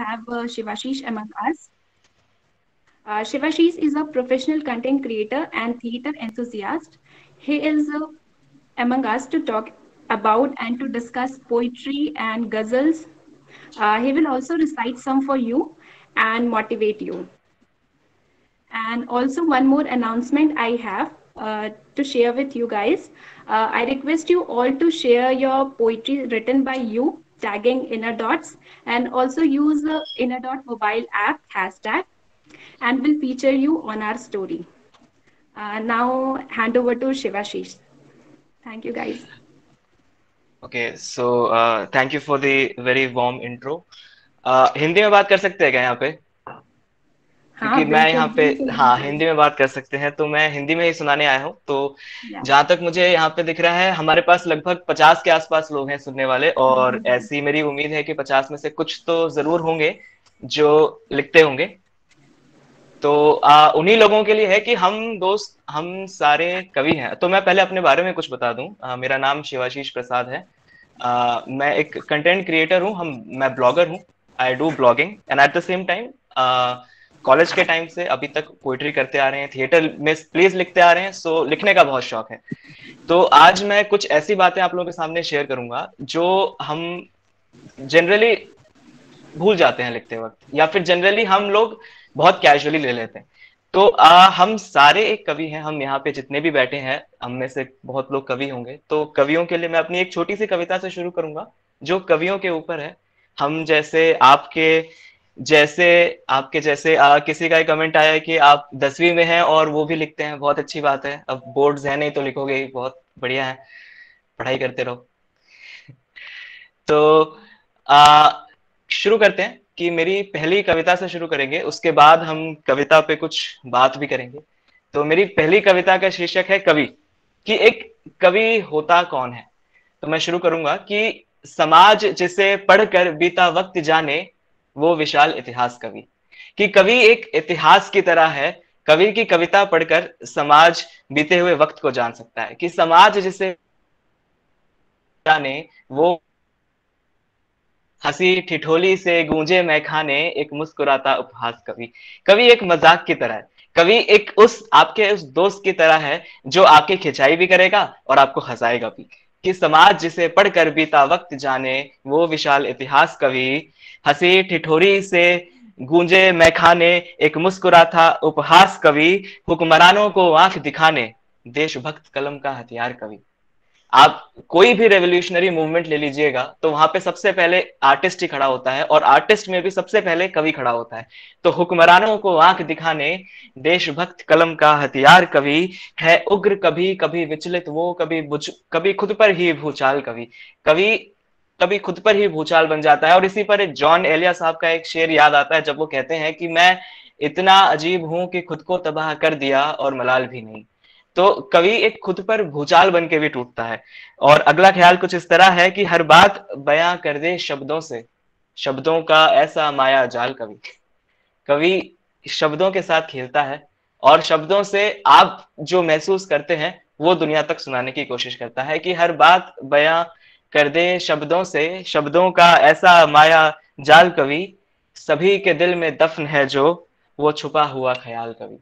have Shivashish among us. Shivashish is a professional content creator and theater enthusiast. He is among us to talk about and to discuss poetry and ghazals. He will also recite some for you and motivate you. And also, one more announcement I have to share with you guys. I request you all to share your poetry written by you, tagging Inner Dots, and also use the Inner Dot mobile app hashtag, and will feature you on our story. Now, hand over to Shivashish. Thank you, guys. Okay so thank you for the very warm intro. Hindi में बात कर सकते हैं क्या यहाँ पे? हाँ क्योंकि मैं बिल्कुल यहाँ पे, बिल्कुल हाँ बिल्कुल। हिंदी में बात कर सकते हैं, तो मैं हिंदी में ही सुनाने आया हूँ। तो या जहां तक मुझे यहाँ पे दिख रहा है, हमारे पास लगभग 50 के आसपास लोग हैं सुनने वाले, और ऐसी मेरी उम्मीद है कि 50 में से कुछ तो जरूर होंगे जो लिखते होंगे। तो उन्हीं लोगों के लिए है कि हम दोस्त, हम सारे कवि हैं। तो मैं पहले अपने बारे में कुछ बता दूं। मेरा नाम शिवाशीष प्रसाद है। मैं एक कंटेंट क्रिएटर हूँ, हम मैं ब्लॉगर हूँ। I do blogging and at the same time college के टाइम से अभी तक पोइट्री करते आ रहे हैं, थिएटर में प्लेस लिखते आ रहे हैं, सो लिखने का बहुत शौक है। तो आज मैं कुछ ऐसी बातें आप लोगों के सामने शेयर करूंगा जो हम जनरली भूल जाते हैं लिखते वक्त, या फिर जनरली हम लोग बहुत कैजुअली ले लेते हैं। तो हम सारे एक कवि हैं, हम यहाँ पे जितने भी बैठे हैं, हम में से बहुत लोग कवि होंगे। तो कवियों के लिए मैं अपनी एक छोटी सी कविता से शुरू करूंगा जो कवियों के ऊपर है। हम जैसे आपके जैसे किसी का कमेंट आया है कि आप 10वीं में हैं और वो भी लिखते हैं, बहुत अच्छी बात है। अब बोर्ड्स है नहीं तो लिखोगे ही, बहुत बढ़िया है, पढ़ाई करते रहो। तो आ, शुरू करते हैं कि मेरी पहली कविता से शुरू करेंगे, उसके बाद हम कविता पे कुछ बात भी करेंगे। तो मेरी पहली कविता का शीर्षक है कवि, कि एक कवि होता कौन है। तो मैं शुरू करूंगा कि समाज जिसे पढ़कर बीता वक्त जाने, वो विशाल इतिहास कवि। कि कवि एक इतिहास की तरह है। कवि की कविता पढ़कर समाज बीते हुए वक्त को जान सकता है। कि समाज जिसे जाने, वो हंसी ठिठोली से गूंजे मैखाने, एक मुस्कुराता उपहास कवि। कवि एक मजाक की तरह है। कवि एक उस आपके उस दोस्त की तरह है जो आपकी खिंचाई भी करेगा और आपको हंसाएगा भी। कि समाज जिसे पढ़कर बीता वक्त जाने, वो विशाल इतिहास कवि। हंसी ठिठोरी से गूंजे मैखाने, एक मुस्कुराता उपहास कवि। हुक्मरानों को आंख दिखाने, देशभक्त कलम का हथियार कवि। आप कोई भी रेवोल्यूशनरी मूवमेंट ले लीजिएगा तो वहां पे सबसे पहले आर्टिस्ट ही खड़ा होता है, और आर्टिस्ट में भी सबसे पहले कवि खड़ा होता है। तो हुक्मरानों को आंख दिखाने, देशभक्त कलम का हथियार कवि। है उग्र कभी कभी विचलित वो, कभी खुद पर ही भूचाल कवि। कवि कभी खुद पर ही भूचाल बन जाता है। और इसी पर एक जॉन एलिया साहब का एक शेर याद आता है, जब वो कहते हैं कि मैं इतना अजीब हूं कि खुद को तबाह कर दिया और मलाल भी नहीं। तो कवि एक खुद पर भूचाल बन के भी टूटता है। और अगला ख्याल कुछ इस तरह है कि हर बात बयां कर दे शब्दों से, शब्दों का ऐसा माया जाल कवि। कवि शब्दों के साथ खेलता है, और शब्दों से आप जो महसूस करते हैं वो दुनिया तक सुनाने की कोशिश करता है। कि हर बात बयां कर दे शब्दों से, शब्दों का ऐसा माया जाल कवि। सभी के दिल में दफन है जो, वो छुपा हुआ ख्याल कवि।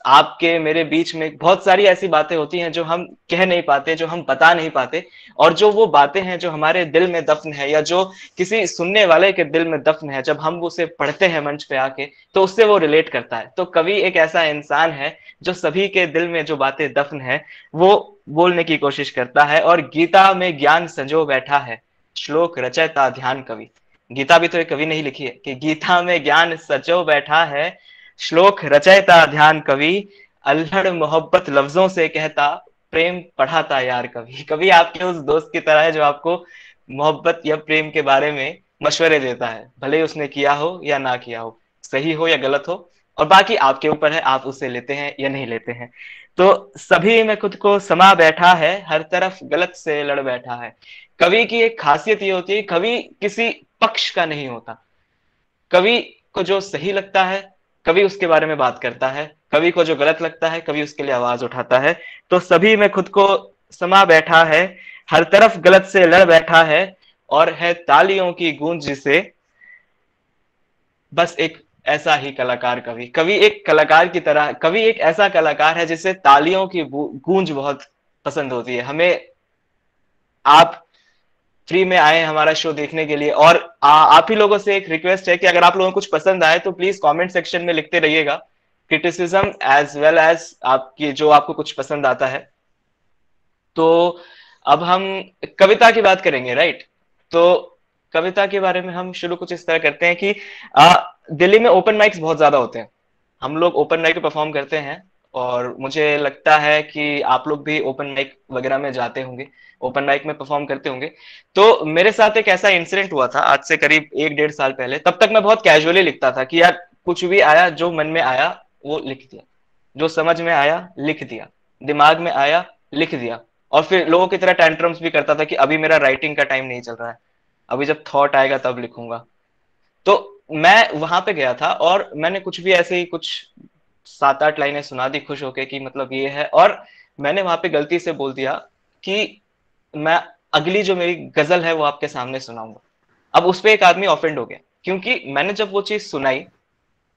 आपके मेरे बीच में बहुत सारी ऐसी बातें होती हैं जो हम कह नहीं पाते, जो हम बता नहीं पाते, और जो वो बातें हैं जो हमारे दिल में दफन है, या जो किसी सुनने वाले के दिल में दफन है, जब हम उसे पढ़ते हैं मंच पे आके तो उससे वो रिलेट करता है। तो कवि एक ऐसा इंसान है जो सभी के दिल में जो बातें दफन है वो बोलने की कोशिश करता है। और गीता में ज्ञान संजो बैठा है, श्लोक रचयता ध्यान कवि। गीता भी तो एक कवि ने ही लिखी है, कि गीता में ज्ञान सजो बैठा है, श्लोक रचयता ध्यान कवि। अल्हड़ मोहब्बत लफ्जों से कहता, प्रेम पढ़ाता यार कवि। कवि आपके उस दोस्त की तरह है जो आपको मोहब्बत या प्रेम के बारे में मशवरे देता है, भले उसने किया हो या ना किया हो, सही हो या गलत हो, और बाकी आपके ऊपर है, आप उसे लेते हैं या नहीं लेते हैं। तो सभी में खुद को समा बैठा है, हर तरफ गलत से लड़ बैठा है। कवि की एक खासियत ये होती है, कवि किसी पक्ष का नहीं होता। कवि को जो सही लगता है, कवि उसके बारे में बात करता है। कवि को जो गलत लगता है, कवि उसके लिए आवाज उठाता है। तो सभी में खुद को समा बैठा है, हर तरफ गलत से लड़ बैठा है, और है तालियों की गूंज जिसे, बस एक ऐसा ही कलाकार कवि, कवि एक कलाकार की तरह, कवि एक ऐसा कलाकार है जिसे तालियों की गूंज बहुत पसंद होती है। हमें आप फ्री में आए हमारा शो देखने के लिए, और आप ही लोगों से एक रिक्वेस्ट है कि अगर आप लोगों को कुछ पसंद आए तो प्लीज कमेंट सेक्शन में लिखते रहिएगा, क्रिटिसिज्म एज वेल एज आपकी जो आपको कुछ पसंद आता है। तो अब हम कविता की बात करेंगे, राइट? तो कविता के बारे में हम शुरू कुछ इस तरह करते हैं कि दिल्ली में ओपन माइक्स बहुत ज्यादा होते हैं, हम लोग ओपन माइक पे परफॉर्म करते हैं, और मुझे लगता है कि आप लोग भी ओपन माइक वगैरह में जाते होंगे, ओपन माइक में परफॉर्म करते होंगे। तो मेरे साथ एक ऐसा इंसिडेंट हुआ था आज से करीब 1-1.5 साल पहले। तब तक मैं बहुत कैजुअली लिखता था कि यार कुछ भी आया, जो मन में आया वो लिख दिया, जो समझ में आया लिख दिया, दिमाग में आया लिख दिया। और फिर लोगों की तरह टेंट्रम्स भी करता था कि अभी मेरा राइटिंग का टाइम नहीं चल रहा है, अभी जब थॉट आएगा तब लिखूंगा। तो मैं वहां पे गया था और मैंने कुछ भी ऐसे ही कुछ 7-8 लाइनें सुना दी खुश होके कि मतलब ये है, और मैंने वहां पे गलती से बोल दिया कि मैं अगली जो मेरी गजल है वो आपके सामने सुनाऊंगा। अब उस पे एक आदमी ऑफेंड हो गया, क्योंकि मैंने जब वो चीज सुनाई,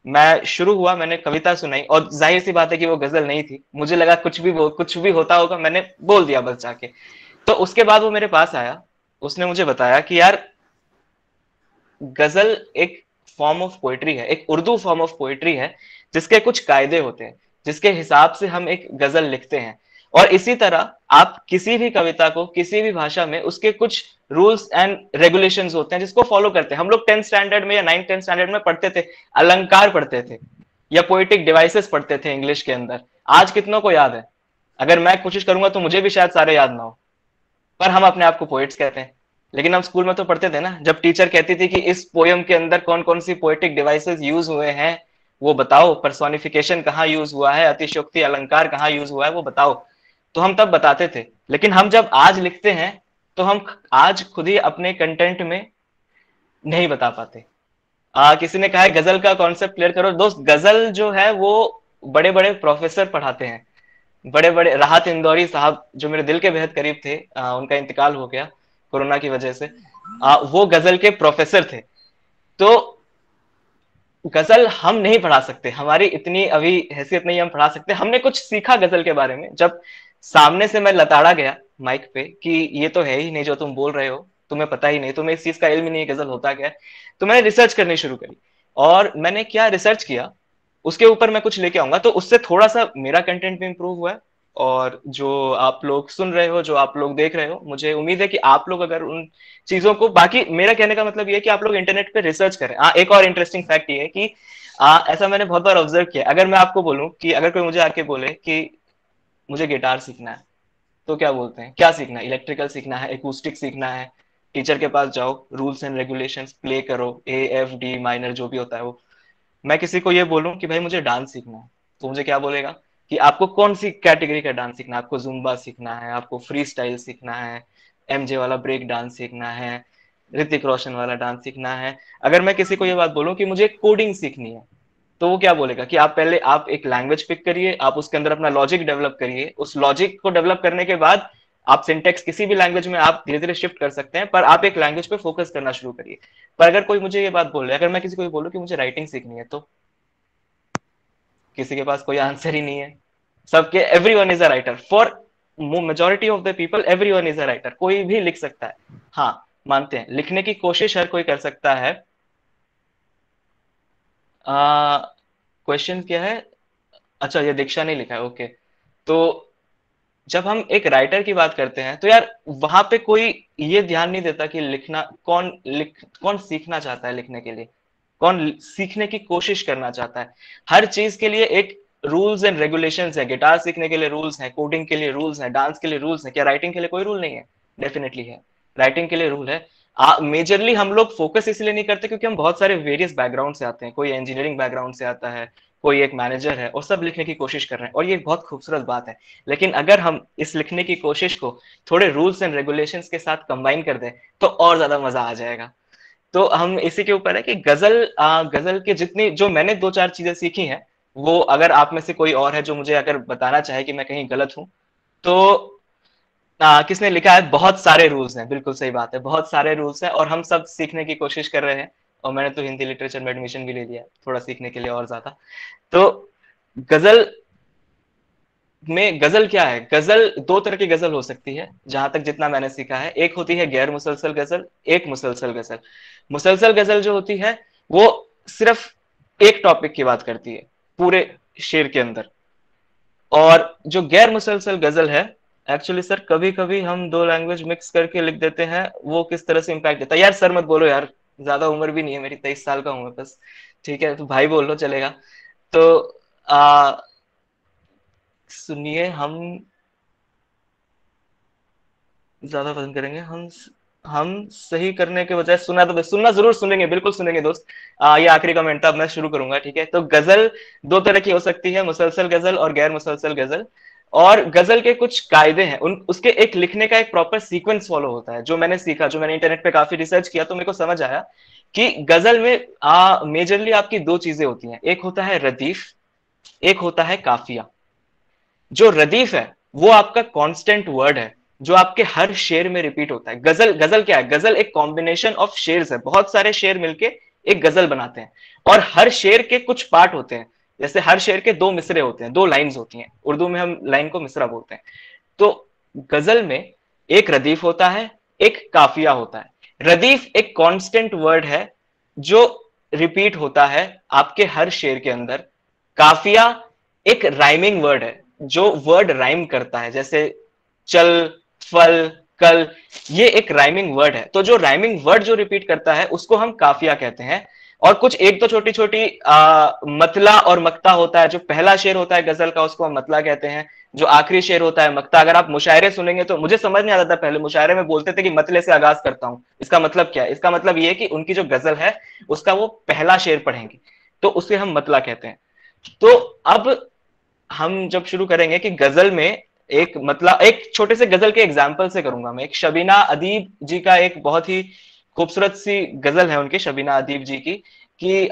मैं शुरू हुआ, मैंने कविता सुनाई, और जाहिर सी बात है कि वो गजल नहीं थी, मुझे लगा कुछ भी होता होगा, मैंने बोल दिया बस जाके। तो उसके बाद वो मेरे पास आया, उसने मुझे बताया कि यार गजल एक फॉर्म ऑफ पोएट्री है, एक उर्दू फॉर्म ऑफ पोएट्री है, जिसके कुछ कायदे होते हैं, जिसके हिसाब से हम एक गजल लिखते हैं। और इसी तरह आप किसी भी कविता को किसी भी भाषा में उसके कुछ रूल्स एंड रेगुलेशंस होते हैं जिसको फॉलो करते हैं। हम लोग 10th स्टैंडर्ड में या 9th 10th स्टैंडर्ड में पढ़ते थे, अलंकार पढ़ते थे या पोएटिक डिवाइसेस पढ़ते थे इंग्लिश के अंदर। आज कितनों को याद है? अगर मैं कोशिश करूंगा तो मुझे भी शायद सारे याद ना हो, पर हम अपने आप को पोएट्स कहते हैं। लेकिन हम स्कूल में तो पढ़ते थे ना, जब टीचर कहती थी कि इस पोयम के अंदर कौन कौन सी पोएटिक डिवाइसेस यूज हुए हैं वो बताओ, पर्सोनिफिकेशन कहाँ यूज हुआ है, अतिशयोक्ति अलंकार कहाँ यूज हुआ है वो बताओ, तो हम तब बताते थे। लेकिन हम जब आज लिखते हैं तो हम आज खुद ही अपने कंटेंट में नहीं बता पाते। किसी ने कहा है गजल का कॉन्सेप्ट क्लियर करो। दोस्त, गजल जो है वो बड़े बड़े प्रोफेसर पढ़ाते हैं, बड़े बड़े। राहत इंदौरी साहब जो मेरे दिल के बेहद करीब थे, उनका इंतकाल हो गया कोरोना की वजह से, वो गजल के प्रोफेसर थे। तो गजल हम नहीं पढ़ा सकते, हमारी इतनी अभी हैसियत नहीं हम पढ़ा सकते। हमने कुछ सीखा गजल के बारे में जब सामने से मैं लताड़ा गया माइक पे कि ये तो है ही नहीं जो तुम बोल रहे हो, तुम्हें पता ही नहीं, तुम्हें इस चीज का इल्म ही नहीं है गजल होता क्या है। तो मैंने रिसर्च करनी शुरू करी, और मैंने क्या रिसर्च किया उसके ऊपर मैं कुछ लेके आऊंगा, तो उससे थोड़ा सा मेरा कंटेंट भी इंप्रूव हुआ है। और जो आप लोग सुन रहे हो, जो आप लोग देख रहे हो, मुझे उम्मीद है कि आप लोग अगर उन चीजों को, बाकी मेरा कहने का मतलब ये है कि आप लोग इंटरनेट पे रिसर्च करें। एक और इंटरेस्टिंग फैक्ट ये है कि ऐसा मैंने बहुत बार ऑब्जर्व किया, अगर मैं आपको बोलूं कि अगर कोई मुझे आके बोले कि मुझे गिटार सीखना है, तो क्या बोलते हैं? क्या सीखना है? इलेक्ट्रिकल सीखना है, एकूस्टिक सीखना है? टीचर के पास जाओ, रूल्स एंड रेगुलेशंस प्ले करो, A F D माइनर जो भी होता है वो। मैं किसी को ये बोलूं कि भाई मुझे डांस सीखना है, तो मुझे क्या बोलेगा कि आपको कौन सी कैटेगरी का डांस सीखना है? आपको जुम्बा सीखना है, आपको फ्री स्टाइल सीखना है, MJ वाला ब्रेक डांस सीखना है, ऋतिक रोशन वाला डांस सीखना है? अगर मैं किसी को ये बात बोलूं कि मुझे कोडिंग सीखनी है, तो वो क्या बोलेगा कि आप पहले आप एक लैंग्वेज पिक करिए, आप उसके अंदर अपना लॉजिक डेवलप करिए, उस लॉजिक को डेवलप करने के बाद आप सिंटेक्स किसी भी लैंग्वेज में आप धीरे धीरे शिफ्ट कर सकते हैं, पर आप एक लैंग्वेज पे फोकस करना शुरू करिए। पर अगर कोई मुझे ये बात बोल रहा है, अगर मैं किसी को बोलूं कि मुझे राइटिंग सीखनी है, तो किसी के पास कोई आंसर ही नहीं है। सबके everyone is a writer, for majority of the people everyone is a writer, कोई भी लिख सकता है। हाँ, मानते हैं लिखने की कोशिश हर कोई कर सकता है। क्वेश्चन क्या है? अच्छा, ये दीक्षा ने लिखा है, ओके। तो जब हम एक राइटर की बात करते हैं तो यार वहां पे कोई ये ध्यान नहीं देता कि कौन सीखना चाहता है लिखने के लिए, कौन सीखने की कोशिश करना चाहता है। हर चीज के लिए एक रूल्स एंड रेगुलेशंस है। गिटार सीखने के लिए रूल्स हैं, कोडिंग के लिए रूल्स हैं, डांस के लिए रूल्स हैं। क्या राइटिंग के लिए कोई रूल नहीं है? डेफिनेटली है, राइटिंग के लिए रूल है। मेजरली हम लोग फोकस इसलिए नहीं करते क्योंकि हम बहुत सारे वेरियस बैकग्राउंड से आते हैं। कोई इंजीनियरिंग बैकग्राउंड से आता है, कोई एक मैनेजर है, और सब लिखने की कोशिश कर रहे हैं, और ये बहुत खूबसूरत बात है। लेकिन अगर हम इस लिखने की कोशिश को थोड़े रूल्स एंड रेगुलेशंस के साथ कंबाइन कर दें तो और ज्यादा मजा आ जाएगा। तो हम इसी के ऊपर है कि गजल के जितनी जो मैंने 2-4 चीजें सीखी हैं, वो अगर आप में से कोई और है जो मुझे अगर बताना चाहे कि मैं कहीं गलत हूं, तो किसने लिखा है बहुत सारे रूल्स हैं, बिल्कुल सही बात है, बहुत सारे रूल्स हैं और हम सब सीखने की कोशिश कर रहे हैं। और मैंने तो हिंदी लिटरेचर में एडमिशन भी ले लिया थोड़ा सीखने के लिए और ज्यादा। तो गजल में, गजल क्या है, गजल दो तरह की गजल हो सकती है जहां तक जितना मैंने सीखा है। एक होती है गैर मुसलसल गजल, एक मुसलसल गजल। मुसलसल गजल जो होती है वो सिर्फ एक टॉपिक की बात करती है पूरे शेर के अंदर। और जो गैर मुसलसल गजल है, एक्चुअली सर कभी कभी हम दो लैंग्वेज मिक्स करके लिख देते हैं, वो किस तरह से इम्पैक्ट देता है। यार सर मत बोलो यार, ज्यादा उम्र भी नहीं है मेरी, 23 साल का हूं मैं बस। ठीक है, तो भाई बोल लो चलेगा। तो आ, सुनिए, हम ज्यादा पसंद करेंगे, हम सही करने के बजाय सुनना, तो सुनना जरूर सुनेंगे, बिल्कुल सुनेंगे दोस्त। ये आखिरी कमेंट था, अब मैं शुरू करूंगा। ठीक है, तो गजल दो तरह की हो सकती है, मुसलसल गजल और गैर मुसलसल गजल। और गजल के कुछ कायदे हैं, उन उसके एक लिखने का एक प्रॉपर सीक्वेंस फॉलो होता है, जो मैंने सीखा, जो मैंने इंटरनेट पे काफी रिसर्च किया, तो मेरे को समझ आया कि गजल में मेजरली आपकी दो चीजें होती हैं, एक होता है रदीफ, एक होता है काफिया। जो रदीफ है वो आपका कांस्टेंट वर्ड है, जो आपके हर शेर में रिपीट होता है। गजल, गजल क्या है, गजल एक कॉम्बिनेशन ऑफ शेर्स है, बहुत सारे शेर मिलके एक गजल बनाते हैं। और हर शेर के कुछ पार्ट होते हैं, जैसे हर शेर के दो मिसरे होते हैं, दो लाइंस होती हैं, उर्दू में हम लाइन को मिसरा बोलते हैं। तो गजल में एक रदीफ होता है, एक काफिया होता है। रदीफ एक कांस्टेंट वर्ड है जो रिपीट होता है आपके हर शेर के अंदर। काफिया एक राइमिंग वर्ड है, जो वर्ड राइम करता है, जैसे चल, फल, कल, ये एक राइमिंग वर्ड है। तो जो राइमिंग वर्ड जो रिपीट करता है उसको हम काफिया कहते हैं। और कुछ एक तो छोटी छोटी मतला और मक्ता होता है, जो पहला शेर होता है गजल का उसको हम मतला कहते हैं, जो आखिरी शेर होता है मक्ता। अगर आप मुशायरे सुनेंगे तो, मुझे समझ नहीं आता था पहले, मुशायरे में बोलते थे कि मतले से आगाज करता हूं, इसका मतलब क्या है? इसका मतलब ये है कि उनकी जो गजल है उसका वो पहला शेर पढ़ेंगे, तो उसे हम मतला कहते हैं। तो अब हम जब शुरू करेंगे कि गजल में एक मतलब, एक छोटे से गजल के एग्जाम्पल से करूंगा मैं। एक शबीना अदीब जी का एक बहुत ही खूबसूरत सी गजल है उनकी, शबीना अदीब जी की, कि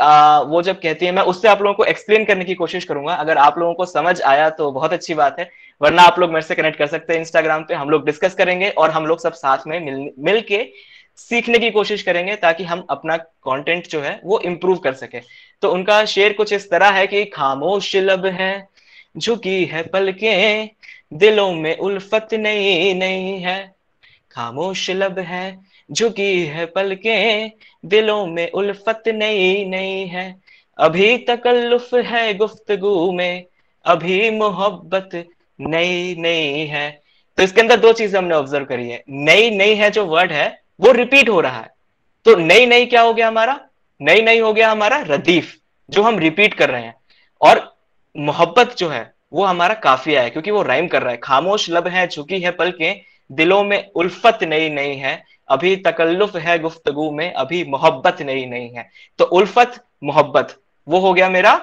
वो जब कहती है, मैं उससे आप लोगों को एक्सप्लेन करने की कोशिश करूंगा, अगर आप लोगों को समझ आया तो बहुत अच्छी बात है, वरना आप लोग मेरे से कनेक्ट कर सकते हैं इंस्टाग्राम पे, हम लोग डिस्कस करेंगे और हम लोग सब साथ में मिल के सीखने की कोशिश करेंगे, ताकि हम अपना कंटेंट जो है वो इम्प्रूव कर सके। तो उनका शेर कुछ इस तरह है कि खामोश लब है, झुकी है पलकें, दिलों में उल्फत नहीं नहीं है। खामोश लब है, झुकी है पलकें, दिलों में उल्फत नहीं नहीं है। अभी तकल्लुफ है गुफ्तगू में, अभी मोहब्बत नई नई है। तो इसके अंदर दो चीजें हमने ऑब्जर्व करी है। नई नई है जो वर्ड है वो रिपीट हो रहा है, तो नई नई क्या हो गया हमारा, नई नई हो गया हमारा रदीफ, जो हम रिपीट कर रहे हैं। और मोहब्बत जो है वो हमारा काफिया है, क्योंकि वो राइम कर रहा है। खामोश लब है, झुकी है पलकें, दिलों में उल्फत नई नई है, अभी तकल्लुफ है गुफ्तगू में, अभी मोहब्बत नई नई है। तो उल्फत, मोहब्बत, वो हो गया मेरा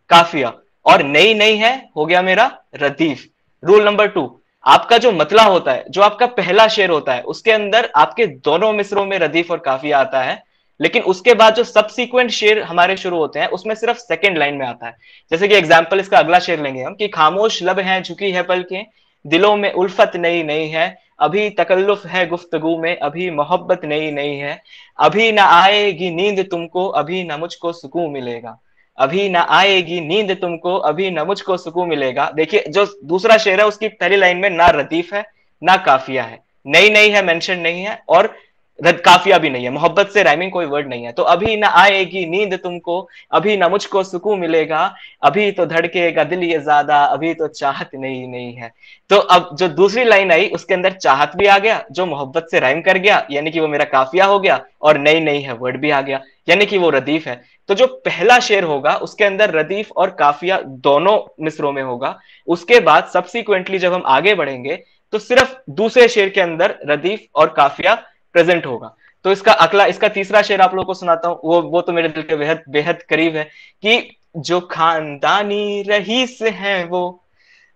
काफिया, और नई नई है हो गया मेरा रदीफ। रूल नंबर 2, आपका जो मतला होता है, जो आपका पहला शेर होता है, उसके अंदर आपके दोनों मिसरों में रदीफ और काफिया आता है, लेकिन उसके बाद जो सबसीक्वेंट शेर हमारे शुरू होते हैं उसमें सिर्फ सेकंड लाइन में आता है। जैसे कि एग्जांपल, इसका अगला शेर लेंगे हम, कि खामोश लब हैं, झुकी है पलकें, दिलों में उल्फत नई नई है, अभी तकल्लुफ है गुफ्तगू में, अभी मोहब्बत नई नई है। अभी ना आएगी नींद तुमको, अभी ना मुझको सुकून मिलेगा। अभी ना आएगी नींद तुमको, अभी ना मुझको सुकून मिलेगा। देखिए जो दूसरा शेर है उसकी पहली लाइन में ना रदीफ है ना काफिया है, नई नई है मेंशन नहीं है, और रद काफिया भी नहीं है, मोहब्बत से राइमिंग कोई वर्ड नहीं है। तो अभी ना आएगी नींद तुमको, अभी ना मुझको सुकून मिलेगा, अभी तो धड़केगा दिल ये ज्यादा, अभी तो चाहत नहीं नहीं है। तो अब जो दूसरी लाइन आई उसके अंदर चाहत भी आ गया, जो मोहब्बत से राइम कर गया, यानी कि वो मेरा काफिया हो गया, और नई नई है वर्ड भी आ गया, यानी कि वो रदीफ है। तो जो पहला शेर होगा उसके अंदर रदीफ और काफिया दोनों मिसरों में होगा। उसके बाद सब्सिक्वेंटली जब हम आगे बढ़ेंगे तो सिर्फ दूसरे शेर के अंदर रदीफ और काफिया प्रेजेंट होगा। तो इसका अगला, इसका तीसरा शेर आप लोगों को सुनाता हूं, वो तो मेरे दिल के बेहद बेहद करीब है, कि जो खानदानी रईस हैं वो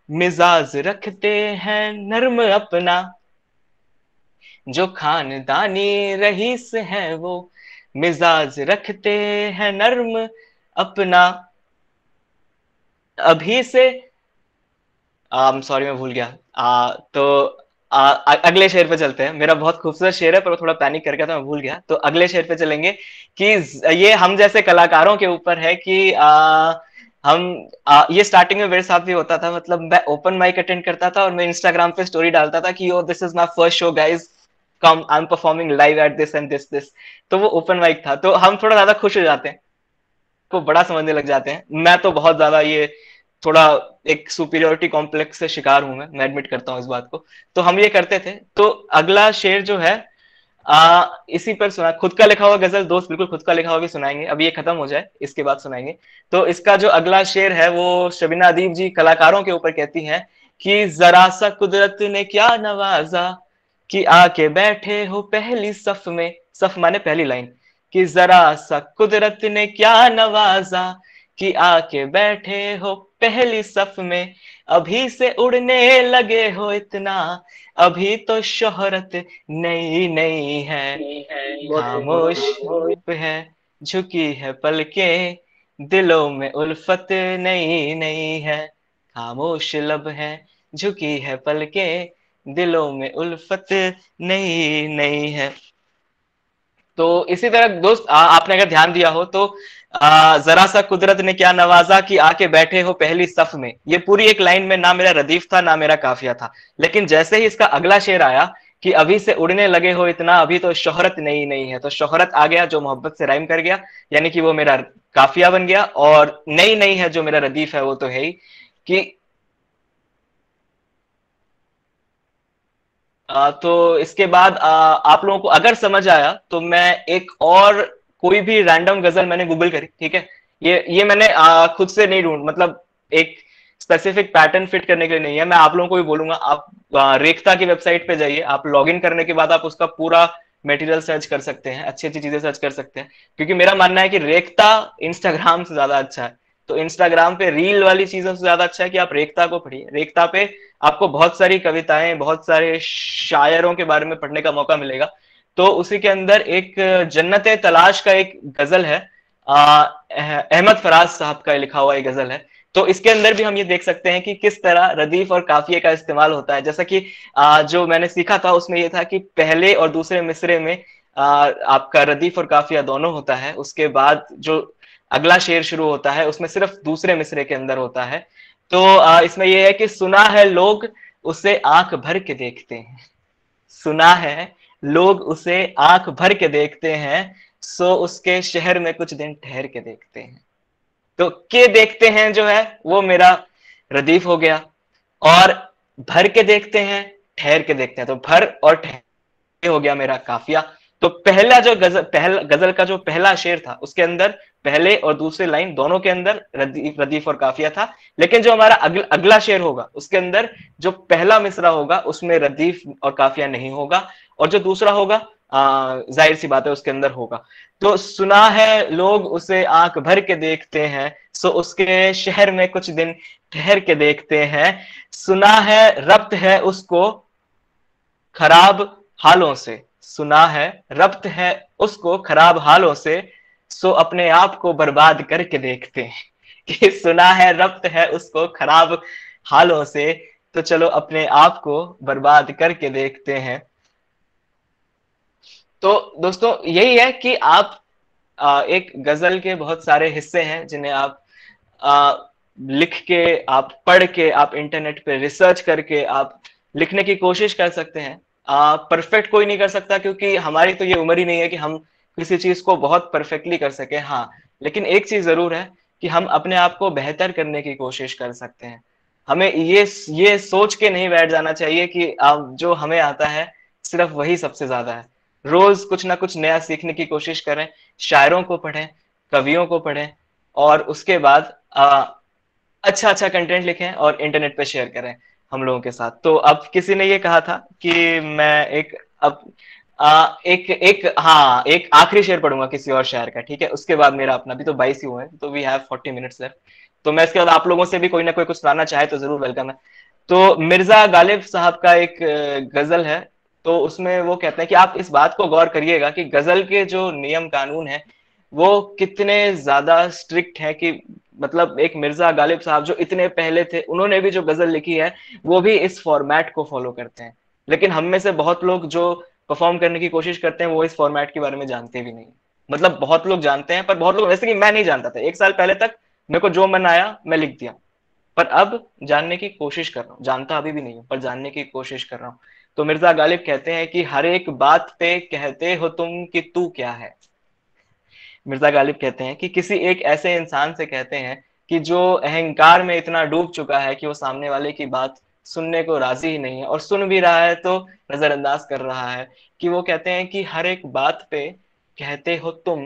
मिजाज रखते हैं नर्म अपना। जो खानदानी रईस हैं वो मिजाज रखते हैं नर्म अपना। अभी से सॉरी मैं भूल गया। तो अगले शेर पे चलते हैं। मेरा बहुत खूबसूरत शेर है पर वो थोड़ा पैनिक कर गया था, मैं भूल गया। तो अगले शेर पे चलेंगे कि ये हम जैसे कलाकारों के ऊपर है कि ये स्टार्टिंग में मेरे साथ भी होता था। मतलब मैं ओपन माइक अटेंड करता था और मैं इंस्टाग्राम पे स्टोरी डालता था कि yo this is my first show guys, come I am performing live at this and this this. तो वो ओपन माइक था, तो हम थोड़ा ज्यादा खुश हो जाते हैं, को बड़ा समझने लग जाते हैं। मैं तो बहुत ज्यादा ये थोड़ा एक सुपीरियोरिटी कॉम्प्लेक्स से शिकार हूं, मैं एडमिट करता हूं इस बात को। तो हम ये करते थे। तो अगला शेर जो है इसी पर सुना, खुद का लिखा हुआ गजल दोस्त, बिल्कुल खुद का लिखा हुआ भी सुनाएंगे। अभी ये खत्म हो जाए इसके बाद सुनाएंगे। तो इसका जो अगला शेर है वो शबीना अदीब जी कलाकारों के ऊपर कहती हैं कि जरा सा कुदरत ने क्या नवाजा कि आके बैठे हो पहली सफ में। सफ माने पहली लाइन। कि जरा सा कुदरत ने क्या नवाजा कि आके बैठे हो पहली सफ में, अभी से उड़ने लगे हो इतना, अभी तो शोहरत नई नई है, खामोश है झुकी है पलकें, दिलों में उल्फत नई नई है, खामोश लब है झुकी है पलकें, दिलों में उल्फत नई नई है। तो इसी तरह दोस्त आपने अगर ध्यान दिया हो तो जरा सा कुदरत ने क्या नवाजा कि आके बैठे हो पहली सफ में, ये पूरी एक लाइन में ना मेरा रदीफ था ना मेरा काफिया था। लेकिन जैसे ही इसका अगला शेर आया कि अभी से उड़ने लगे हो इतना, अभी तो शोहरत नई नई है, तो शोहरत आ गया जो मोहब्बत से राइम कर गया, यानी कि वो मेरा काफिया बन गया। और नई नई है जो मेरा रदीफ है वो तो है ही कि तो इसके बाद आप लोगों को अगर समझ आया तो मैं एक और कोई भी रैंडम गजल मैंने गूगल करी, ठीक है। ये मैंने खुद से नहीं ढूंढ, मतलब एक स्पेसिफिक पैटर्न फिट करने के लिए नहीं है, मैं आप लोगों को भी बोलूंगा। आप रेखता की वेबसाइट पे जाइए, आप लॉग इन करने के बाद आप उसका पूरा मटेरियल सर्च कर सकते हैं, अच्छी अच्छी चीजें सर्च कर सकते हैं। क्योंकि मेरा मानना है कि रेखता इंस्टाग्राम से ज्यादा अच्छा है। तो इंस्टाग्राम पे रील वाली चीजों से ज्यादा अच्छा है कि आप रेखता को पढ़िए। रेखता पे आपको बहुत सारी कविताएं, बहुत सारे शायरों के बारे में पढ़ने का मौका मिलेगा। तो उसी के अंदर एक जन्नत तलाश का एक गजल है, अहमद फराज साहब का लिखा हुआ एक गजल है। तो इसके अंदर भी हम ये देख सकते हैं कि किस तरह रदीफ और काफिये का इस्तेमाल होता है। जैसा कि जो मैंने सीखा था उसमें ये था कि पहले और दूसरे मिसरे में आपका रदीफ और काफिया दोनों होता है। उसके बाद जो अगला शेर शुरू होता है उसमें सिर्फ दूसरे मिसरे के अंदर होता है। तो इसमें यह है कि सुना है लोग उसे आंख भर के देखते हैं, सुना है लोग उसे आंख भर के देखते हैं, सो उसके शहर में कुछ दिन ठहर के देखते हैं। तो के देखते हैं जो है वो मेरा रदीफ हो गया, और भर के देखते हैं, ठहर के देखते हैं, तो भर और ठहर हो गया मेरा काफिया। तो पहला जो गजल का जो पहला शेर था उसके अंदर पहले और दूसरे लाइन दोनों के अंदर रदीफ और काफिया था। लेकिन जो हमारा अगला शेर होगा उसके अंदर जो पहला मिसरा होगा उसमें रदीफ और काफिया नहीं होगा, और जो दूसरा होगा जाहिर सी बात है उसके अंदर होगा। तो सुना है लोग उसे आंख भर के देखते हैं, सो उसके शहर में कुछ दिन ठहर के देखते हैं। सुना है रब्त है उसको खराब हालों से, सुना है रब्त है उसको खराब हालों से, सो अपने आप को बर्बाद करके देखते हैं। कि सुना है रब्त है उसको खराब हालों से, तो चलो अपने आप को बर्बाद करके देखते हैं। तो दोस्तों यही है कि आप एक गजल के बहुत सारे हिस्से हैं जिन्हें आप लिख के, आप पढ़ के, आप इंटरनेट पे रिसर्च करके आप लिखने की कोशिश कर सकते हैं। परफेक्ट कोई नहीं कर सकता क्योंकि हमारी तो ये उम्र ही नहीं है कि हम किसी चीज को बहुत परफेक्टली कर सके। हाँ, लेकिन एक चीज जरूर है कि हम अपने आप को बेहतर करने की कोशिश कर सकते हैं। हमें ये सोच के नहीं बैठ जाना चाहिए कि जो हमें आता है सिर्फ वही सबसे ज्यादा है। रोज कुछ ना कुछ नया सीखने की कोशिश करें, शायरों को पढ़ें, कवियों को पढ़ें, और उसके बाद अच्छा अच्छा कंटेंट लिखें और इंटरनेट पे शेयर करें हम लोगों के साथ। तो अब किसी ने ये कहा था कि मैं एक अब एक एक हाँ एक आखिरी शेर पढ़ूंगा किसी और शायर का, ठीक है। उसके बाद मेरा अपना भी तो 22 ही हुए हैं, तो वी हैव 40 मिनट्स लेफ्ट। तो मैं इसके बाद आप लोगों से भी कोई ना कोई कुछ सुनाना चाहे तो जरूर वेलकम है। तो मिर्जा गालिब साहब का एक गजल है। तो उसमें वो कहते हैं कि आप इस बात को गौर करिएगा कि गजल के जो नियम कानून है वो कितने ज्यादा स्ट्रिक्ट है। कि मतलब एक मिर्जा गालिब साहब जो इतने पहले थे, उन्होंने भी जो गजल लिखी है वो भी इस फॉर्मेट को फॉलो करते हैं। लेकिन हम में से बहुत लोग जो परफॉर्म करने की कोशिश करते हैं वो इस फॉर्मेट के बारे में जानते भी नहीं। मतलब बहुत लोग जानते हैं, पर बहुत लोग, जैसे कि मैं नहीं जानता था, 1 साल पहले तक मेरे को जो मन आया मैं लिख दिया, पर अब जानने की कोशिश कर रहा हूँ। जानता अभी भी नहीं हूँ, पर जानने की कोशिश कर रहा हूँ। तो मिर्जा गालिब कहते हैं कि हर एक बात पे कहते हो तुम कि तू क्या है। मिर्जा गालिब कहते हैं कि किसी एक ऐसे इंसान से कहते हैं कि जो अहंकार में इतना डूब चुका है कि वो सामने वाले की बात सुनने को राजी ही नहीं है, और सुन भी रहा है तो नजरअंदाज कर रहा है। कि वो कहते हैं कि हर एक बात पे कहते हो तुम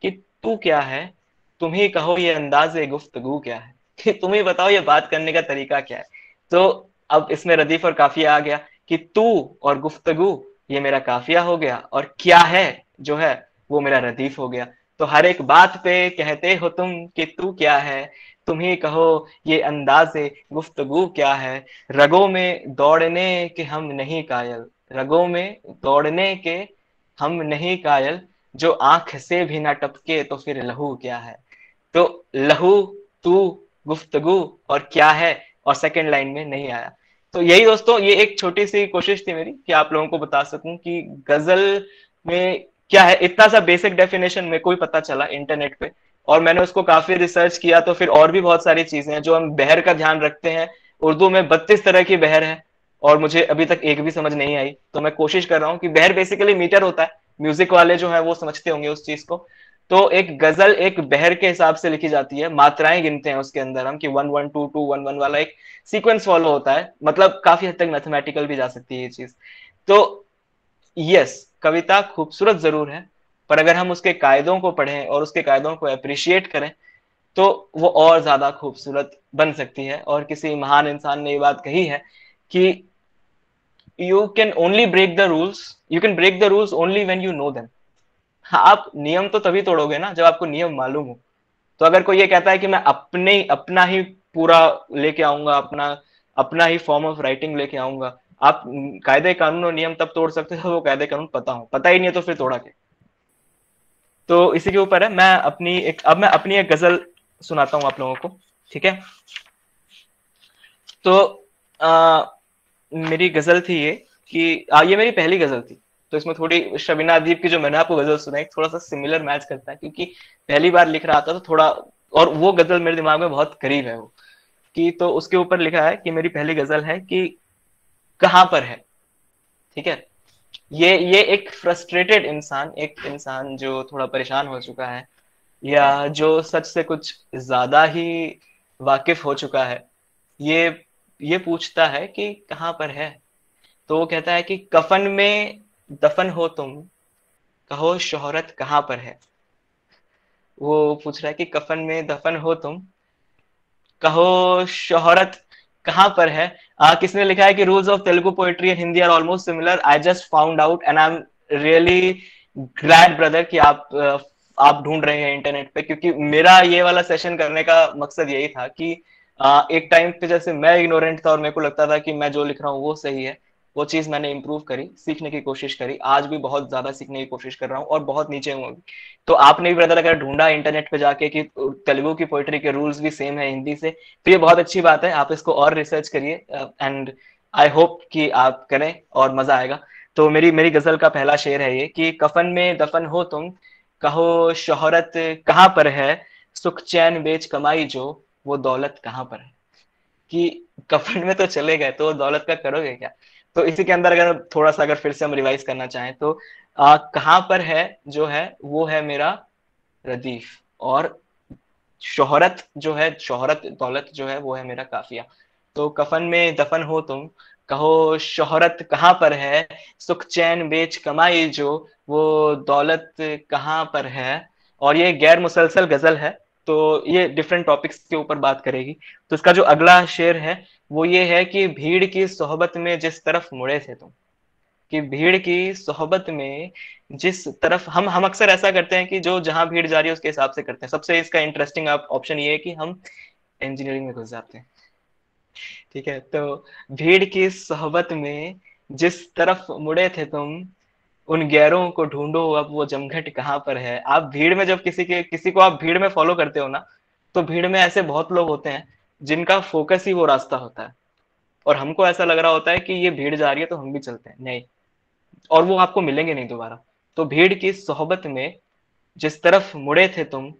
कि तू क्या है, तुम ही कहो ये अंदाज़े गुफ्तगू क्या है, कि तुम ही बताओ ये बात करने का तरीका क्या है। तो अब इसमें रदीफ और काफिया आ गया कि तू और गुफ्तगू ये मेरा काफिया हो गया, और क्या है जो है वो मेरा रदीफ हो गया। तो हर एक बात पे कहते हो तुम कि तू क्या है, तुम ही कहो ये अंदाज़े गुफ्तगू क्या है। रगों में दौड़ने के हम नहीं कायल, रगों में दौड़ने के हम नहीं कायल, जो आंख से भी ना टपके तो फिर लहू क्या है। तो लहू, तू, गुफ्तगू और क्या है, और सेकंड लाइन में नहीं आया। तो यही दोस्तों, ये एक छोटी सी कोशिश थी मेरी कि आप लोगों को बता सकूं कि गजल में क्या है। इतना सा बेसिक डेफिनेशन मेरे को भी पता चला इंटरनेट पे, और मैंने उसको काफी रिसर्च किया, तो फिर और भी बहुत सारी चीजें हैं जो हम बहर का ध्यान रखते हैं। उर्दू में 32 तरह की बहर है, और मुझे अभी तक एक भी समझ नहीं आई। तो मैं कोशिश कर रहा हूँ कि बहर बेसिकली मीटर होता है, म्यूजिक वाले जो है वो समझते होंगे उस चीज को। तो एक गजल एक बहर के हिसाब से लिखी जाती है, मात्राएं गिनते हैं उसके अंदर हम कि 1 1 2 2 1 1 वाला एक सीक्वेंस फॉलो होता है। मतलब काफी हद तक मैथमेटिकल भी जा सकती है ये चीज। तो यस, कविता खूबसूरत जरूर है, पर अगर हम उसके कायदों को पढ़ें और उसके कायदों को अप्रिशिएट करें तो वो और ज्यादा खूबसूरत बन सकती है। और किसी महान इंसान ने ये बात कही है कि you can only break the rules, you can break the rules only when you know them. हाँ, आप नियम तो तभी तोड़ोगे ना जब आपको नियम मालूम हो। तो अगर कोई ये कहता है कि मैं अपना ही पूरा लेके आऊंगा, अपना अपना ही फॉर्म ऑफ राइटिंग लेके आऊंगा, आप कायदे कानून और नियम तब तोड़ सकते हो वो कायदे कानून पता हो, पता ही नहीं है तो फिर तोड़ा के। तो इसी के ऊपर है। मैं अपनी एक गजल सुनाता हूँ आप लोगों को, ठीक है। तो आ, मेरी गजल थी ये कि ये मेरी पहली गजल थी। तो इसमें थोड़ी शबीना अदीब की जो मैंने आपको गजल सुनाई थोड़ा सा सिमिलर मैच करता है, क्योंकि पहली बार लिख रहा था तो थोड़ा, और वो गजल मेरे दिमाग में बहुत करीब है वो। कि तो उसके ऊपर लिखा है कि मेरी पहली गजल है कि कहां पर है। ठीक है। ये एक फ्रस्ट्रेटेड इंसान, एक इंसान जो थोड़ा परेशान हो चुका है, या जो सच से कुछ ज्यादा ही वाकिफ हो चुका है, ये ये पूछता है कि कहां पर है। तो वो कहता है कि कफन में दफन हो तुम, कहो शोहरत कहां पर है। वो पूछ रहा है कि कफन में दफन हो तुम, कहो शोहरत कहां पर है। किसने लिखा है कि rules of Telugu poetry and Hindi are almost similar, I just found out and I am really glad brother कि आप ढूंढ रहे हैं इंटरनेट पे, क्योंकि मेरा ये वाला सेशन करने का मकसद यही था कि एक टाइम पे जैसे मैं इग्नोरेंट था और मेरे को लगता था कि मैं जो लिख रहा हूँ वो सही है, वो चीज मैंने इंप्रूव करी, सीखने की कोशिश करी। आज भी बहुत ज्यादा सीखने की कोशिश कर रहा हूँ और बहुत नीचे हूँ अभी। तो आपने भी ब्रदर अगर ढूंढा इंटरनेट पे जाके कि तेलुगु की पोइट्री के रूल्स भी सेम है हिंदी से, तो ये बहुत अच्छी बात है। आप इसको और रिसर्च करिए, एंड आई होप कि आप करें और मजा आएगा। तो मेरी मेरी गजल का पहला शेर है ये कि कफन में दफन हो तुम, कहो शोहरत कहाँ पर है, सुख चैन बेच कमाई जो, वो दौलत कहाँ पर है। कि कफन में तो चले गए तो दौलत का करोगे क्या। तो इसी के अंदर अगर थोड़ा सा अगर फिर से हम रिवाइज करना चाहें तो कहाँ पर है जो है वो है मेरा रदीफ, और शोहरत जो है, शोहरत दौलत जो है वो है मेरा काफिया। तो कफन में दफन हो तुम, कहो शोहरत कहाँ पर है, सुख चैन बेच कमाई जो, वो दौलत कहाँ पर है। और ये गैर मुसलसल गजल है, तो ये डिफरेंट टॉपिक्स के ऊपर बात करेगी। तो इसका जो अगला शेर है वो ये है कि भीड़ की सोहबत में जिस तरफ मुड़े थे तुम। कि भीड़ की सोहबत में जिस तरफ हम अक्सर ऐसा करते हैं कि जो जहां भीड़ जा रही है उसके हिसाब से करते हैं। सबसे इसका इंटरेस्टिंग ऑप्शन ये है कि हम इंजीनियरिंग में घुस जाते हैं। ठीक है। तो भीड़ की सोहबत में जिस तरफ मुड़े थे तुम, उन गैरों को ढूंढो अब वो जमघट कहाँ पर है। आप भीड़ में जब किसी को आप भीड़ में फॉलो करते हो ना, तो भीड़ में ऐसे बहुत लोग होते हैं जिनका फोकस ही वो रास्ता होता है, और हमको ऐसा लग रहा होता है कि ये भीड़ जा रही है तो हम भी चलते हैं, नहीं, और वो आपको मिलेंगे नहीं दोबारा। तो भीड़ की सोहबत में जिस तरफ मुड़े थे तुम,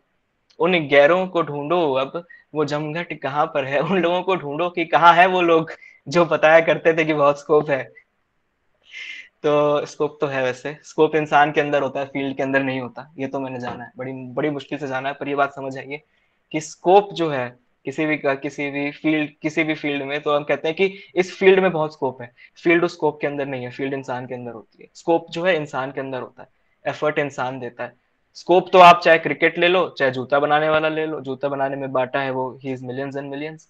उन गैरों को ढूंढो अब, वो जमघट कहाँ पर है, उन लोगों को ढूंढो कि कहाँ है वो लोग जो बताया करते थे कि बहुत स्कोप है। तो स्कोप तो है, वैसे स्कोप इंसान के अंदर होता है, फील्ड के अंदर नहीं होता, ये तो मैंने जाना है, बड़ी बड़ी मुश्किल से जाना है, पर ये बात समझ आइए कि स्कोप जो है किसी भी फील्ड में, तो हम कहते हैं कि इस फील्ड में बहुत स्कोप है, फील्ड उस स्कोप के अंदर नहीं है, फील्ड इंसान के अंदर होती है। स्कोप जो है इंसान के अंदर होता है, एफर्ट इंसान देता है। स्कोप तो आप चाहे क्रिकेट ले लो, चाहे जूता बनाने वाला ले लो, जूता बनाने में बाटा है वो, he is millions and millions,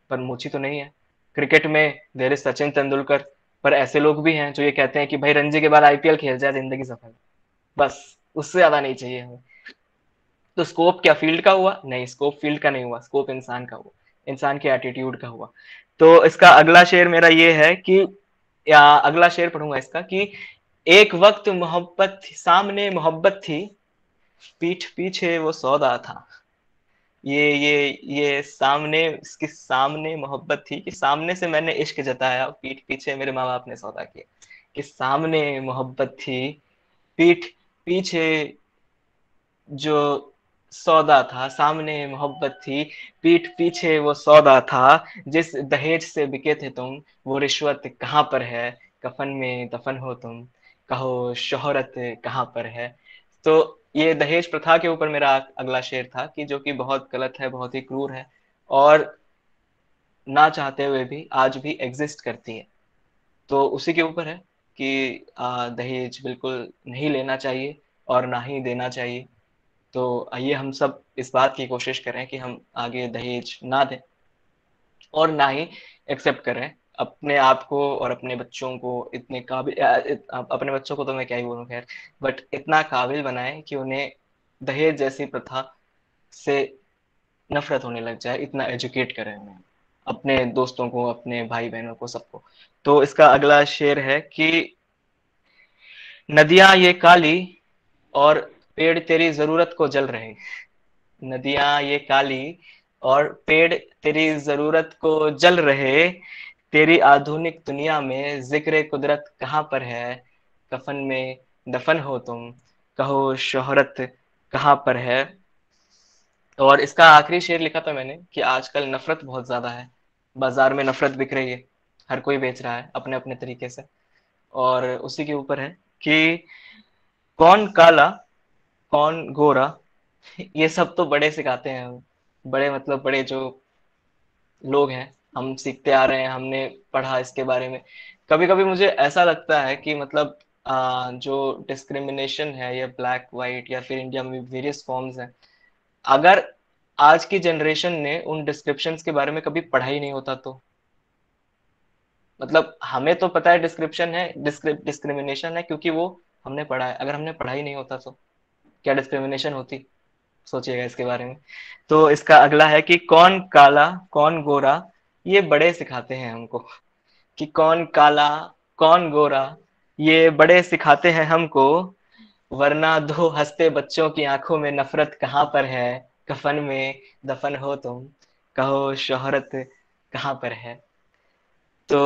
पर मोची तो नहीं है। क्रिकेट में देयर इज सचिन तेंदुलकर, पर ऐसे लोग भी हैं जो ये कहते हैं कि भाई रणजी के बाद आईपीएल खेल जाए, जिंदगी सफल, बस उससे ज्यादा नहीं चाहिए हमें। तो स्कोप क्या फील्ड का हुआ? नहीं, स्कोप फील्ड का नहीं हुआ, स्कोप इंसान का हुआ, इंसान के एटीट्यूड का हुआ। तो इसका अगला शेर मेरा ये है कि, या अगला शेर पढ़ूंगा इसका कि, एक वक्त मोहब्बत सामने मोहब्बत थी, पीठ पीछे वो सौदा था। ये सामने, इसके सामने मोहब्बत थी कि सामने से मैंने इश्क जताया, पीठ पीछे मेरे माँ बाप ने सौदा किया। कि सामने मोहब्बत थी, पीठ पीछे जो सौदा था, सामने मोहब्बत थी, पीठ पीछे वो सौदा था, जिस दहेज से बिके थे तुम, वो रिश्वत कहाँ पर है, कफन में दफन हो तुम, कहो शोहरत कहाँ पर है। तो ये दहेज प्रथा के ऊपर मेरा अगला शेर था कि जो कि बहुत गलत है, बहुत ही क्रूर है, और ना चाहते हुए भी आज भी एग्जिस्ट करती है। तो उसी के ऊपर है कि दहेज बिल्कुल नहीं लेना चाहिए और ना ही देना चाहिए। तो आइए हम सब इस बात की कोशिश करें कि हम आगे दहेज ना दें और ना ही एक्सेप्ट करें, अपने आप को और अपने बच्चों को इतने काबिल, अपने बच्चों को तो मैं क्या ही बोलूं, खैर, बट इतना काबिल बनाएं कि उन्हें दहेज जैसी प्रथा से नफरत होने लग जाए, इतना एजुकेट करें उन्हें, अपने दोस्तों को, अपने भाई बहनों को, सबको। तो इसका अगला शेर है कि, नदियां ये काली और पेड़ तेरी जरूरत को जल रहे, नदियां ये काली और पेड़ तेरी जरूरत को जल रहे, तेरी आधुनिक दुनिया में जिक्र कुदरत कहाँ पर है, कफन में दफन हो तुम, कहो शोहरत कहाँ पर है। और इसका आखिरी शेर लिखा था मैंने कि आजकल नफरत बहुत ज्यादा है, बाजार में नफरत बिक रही है, हर कोई बेच रहा है अपने अपने तरीके से। और उसी के ऊपर है कि, कौन काला कौन गोरा, ये सब तो बड़े सिखाते हैं, बड़े मतलब बड़े जो लोग हैं, हम सीखते आ रहे हैं, हमने पढ़ा इसके बारे में। कभी कभी मुझे ऐसा लगता है कि मतलब जो डिस्क्रिमिनेशन है, या ब्लैक वाइट, या फिर इंडिया में वेरियस फॉर्म्स हैं, अगर आज की जनरेशन ने उन डिस्क्रिप्शंस के बारे में कभी पढ़ा ही नहीं होता तो, मतलब हमें तो पता है डिस्क्रिप्शन है, डिस्क्रिमिनेशन है, क्योंकि वो हमने पढ़ा है। अगर हमने पढ़ा ही नहीं होता तो क्या डिस्क्रिमिनेशन होती, सोचिएगा इसके बारे में। तो इसका अगला है कि, कौन काला कौन गोरा, ये बड़े सिखाते हैं हमको, कि कौन काला कौन गोरा, ये बड़े सिखाते हैं हमको, वरना दो हंसते बच्चों की आंखों में नफरत कहाँ पर है, कफन में दफन हो तुम, कहो शोहरत कहाँ पर है। तो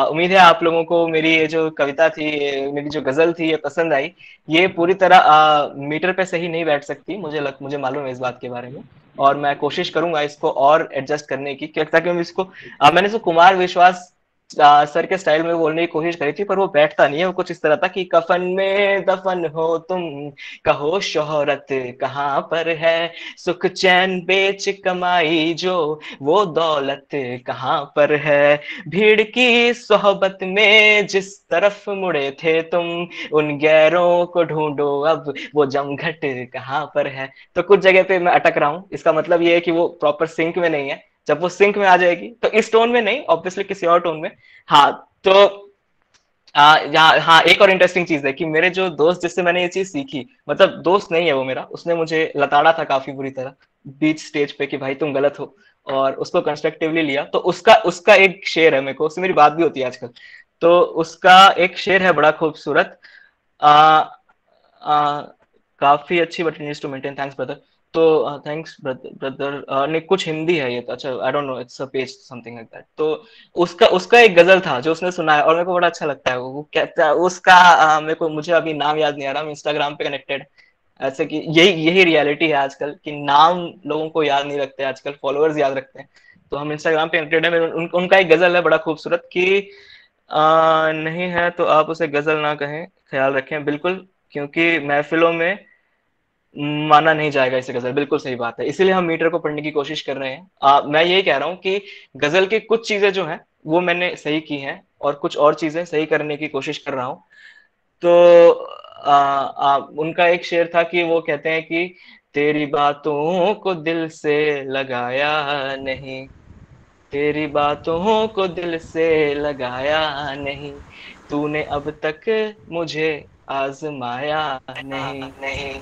उम्मीद है आप लोगों को मेरी ये जो कविता थी, मेरी जो गजल थी, ये पसंद आई। ये पूरी तरह मीटर पे सही नहीं बैठ सकती, मुझे मालूम है इस बात के बारे में, और मैं कोशिश करूंगा इसको और एडजस्ट करने की, ताकि हम इसको, मैंने इसको कुमार विश्वास सर के स्टाइल में बोलने की कोशिश करी थी, पर वो बैठता नहीं है। वो कुछ इस तरह था कि, कफन में दफन हो तुम, कहो शोहरत कहाँ पर है, सुख चैन बेच कमाई जो, वो दौलत कहाँ पर है, भीड़ की सोहबत में जिस तरफ मुड़े थे तुम, उन गैरों को ढूंढो अब, वो जमघट कहाँ पर है। तो कुछ जगह पे मैं अटक रहा हूँ, इसका मतलब ये है कि वो प्रॉपर सिंक में नहीं है। जब वो सिंक में आ जाएगी तो इस टोन में नहीं, ऑब्वियसली किसी और टोन में। हाँ, तो यहाँ, हाँ, एक और इंटरेस्टिंग चीज है कि मेरे जो दोस्त जिससे मैंने ये चीज सीखी, मतलब दोस्त नहीं है वो मेरा, उसने मुझे लताड़ा था काफी बुरी तरह बीच स्टेज पे कि भाई तुम गलत हो, और उसको कंस्ट्रक्टिवली लिया। तो उसका उसका एक शेर है, मेरे को उससे मेरी बात भी होती है आजकल। तो उसका एक शेर है बड़ा खूबसूरत, आ, आ, काफी अच्छी, but needs to maintain, thanks brother. तो थैंक्स ब्रदर ने कुछ हिंदी है ये तो, अच्छा I don't know, it's a page something like that. तो उसका उसका एक गजल था जो उसने सुनाया और मेरे को बड़ा अच्छा लगता है। वो कहता है उसका मेरे को, मुझे अभी नाम याद नहीं आ रहा, मैं इंस्टाग्राम पे कनेक्टेड, ऐसे कि यही यही रियलिटी है आजकल कि नाम लोगों को याद नहीं रखते आजकल, फॉलोअर्स याद रखते हैं। तो हम इंस्टाग्राम पे कनेक्टेड है। उनका एक गजल है बड़ा खूबसूरत कि नहीं है तो आप उसे गजल ना कहें, ख्याल रखें बिल्कुल, क्योंकि महफिलों में माना नहीं जाएगा इसे गजल। बिल्कुल सही बात है, इसीलिए हम मीटर को पढ़ने की कोशिश कर रहे हैं। मैं यही कह रहा हूँ कि गजल की कुछ चीजें जो हैं वो मैंने सही की हैं और कुछ और चीजें सही करने की कोशिश कर रहा हूँ। तो उनका एक शेर था कि वो कहते हैं कि तेरी बातों को दिल से लगाया नहीं, तेरी बातों को दिल से लगाया नहीं, तूने अब तक मुझे आजमाया नहीं, नहीं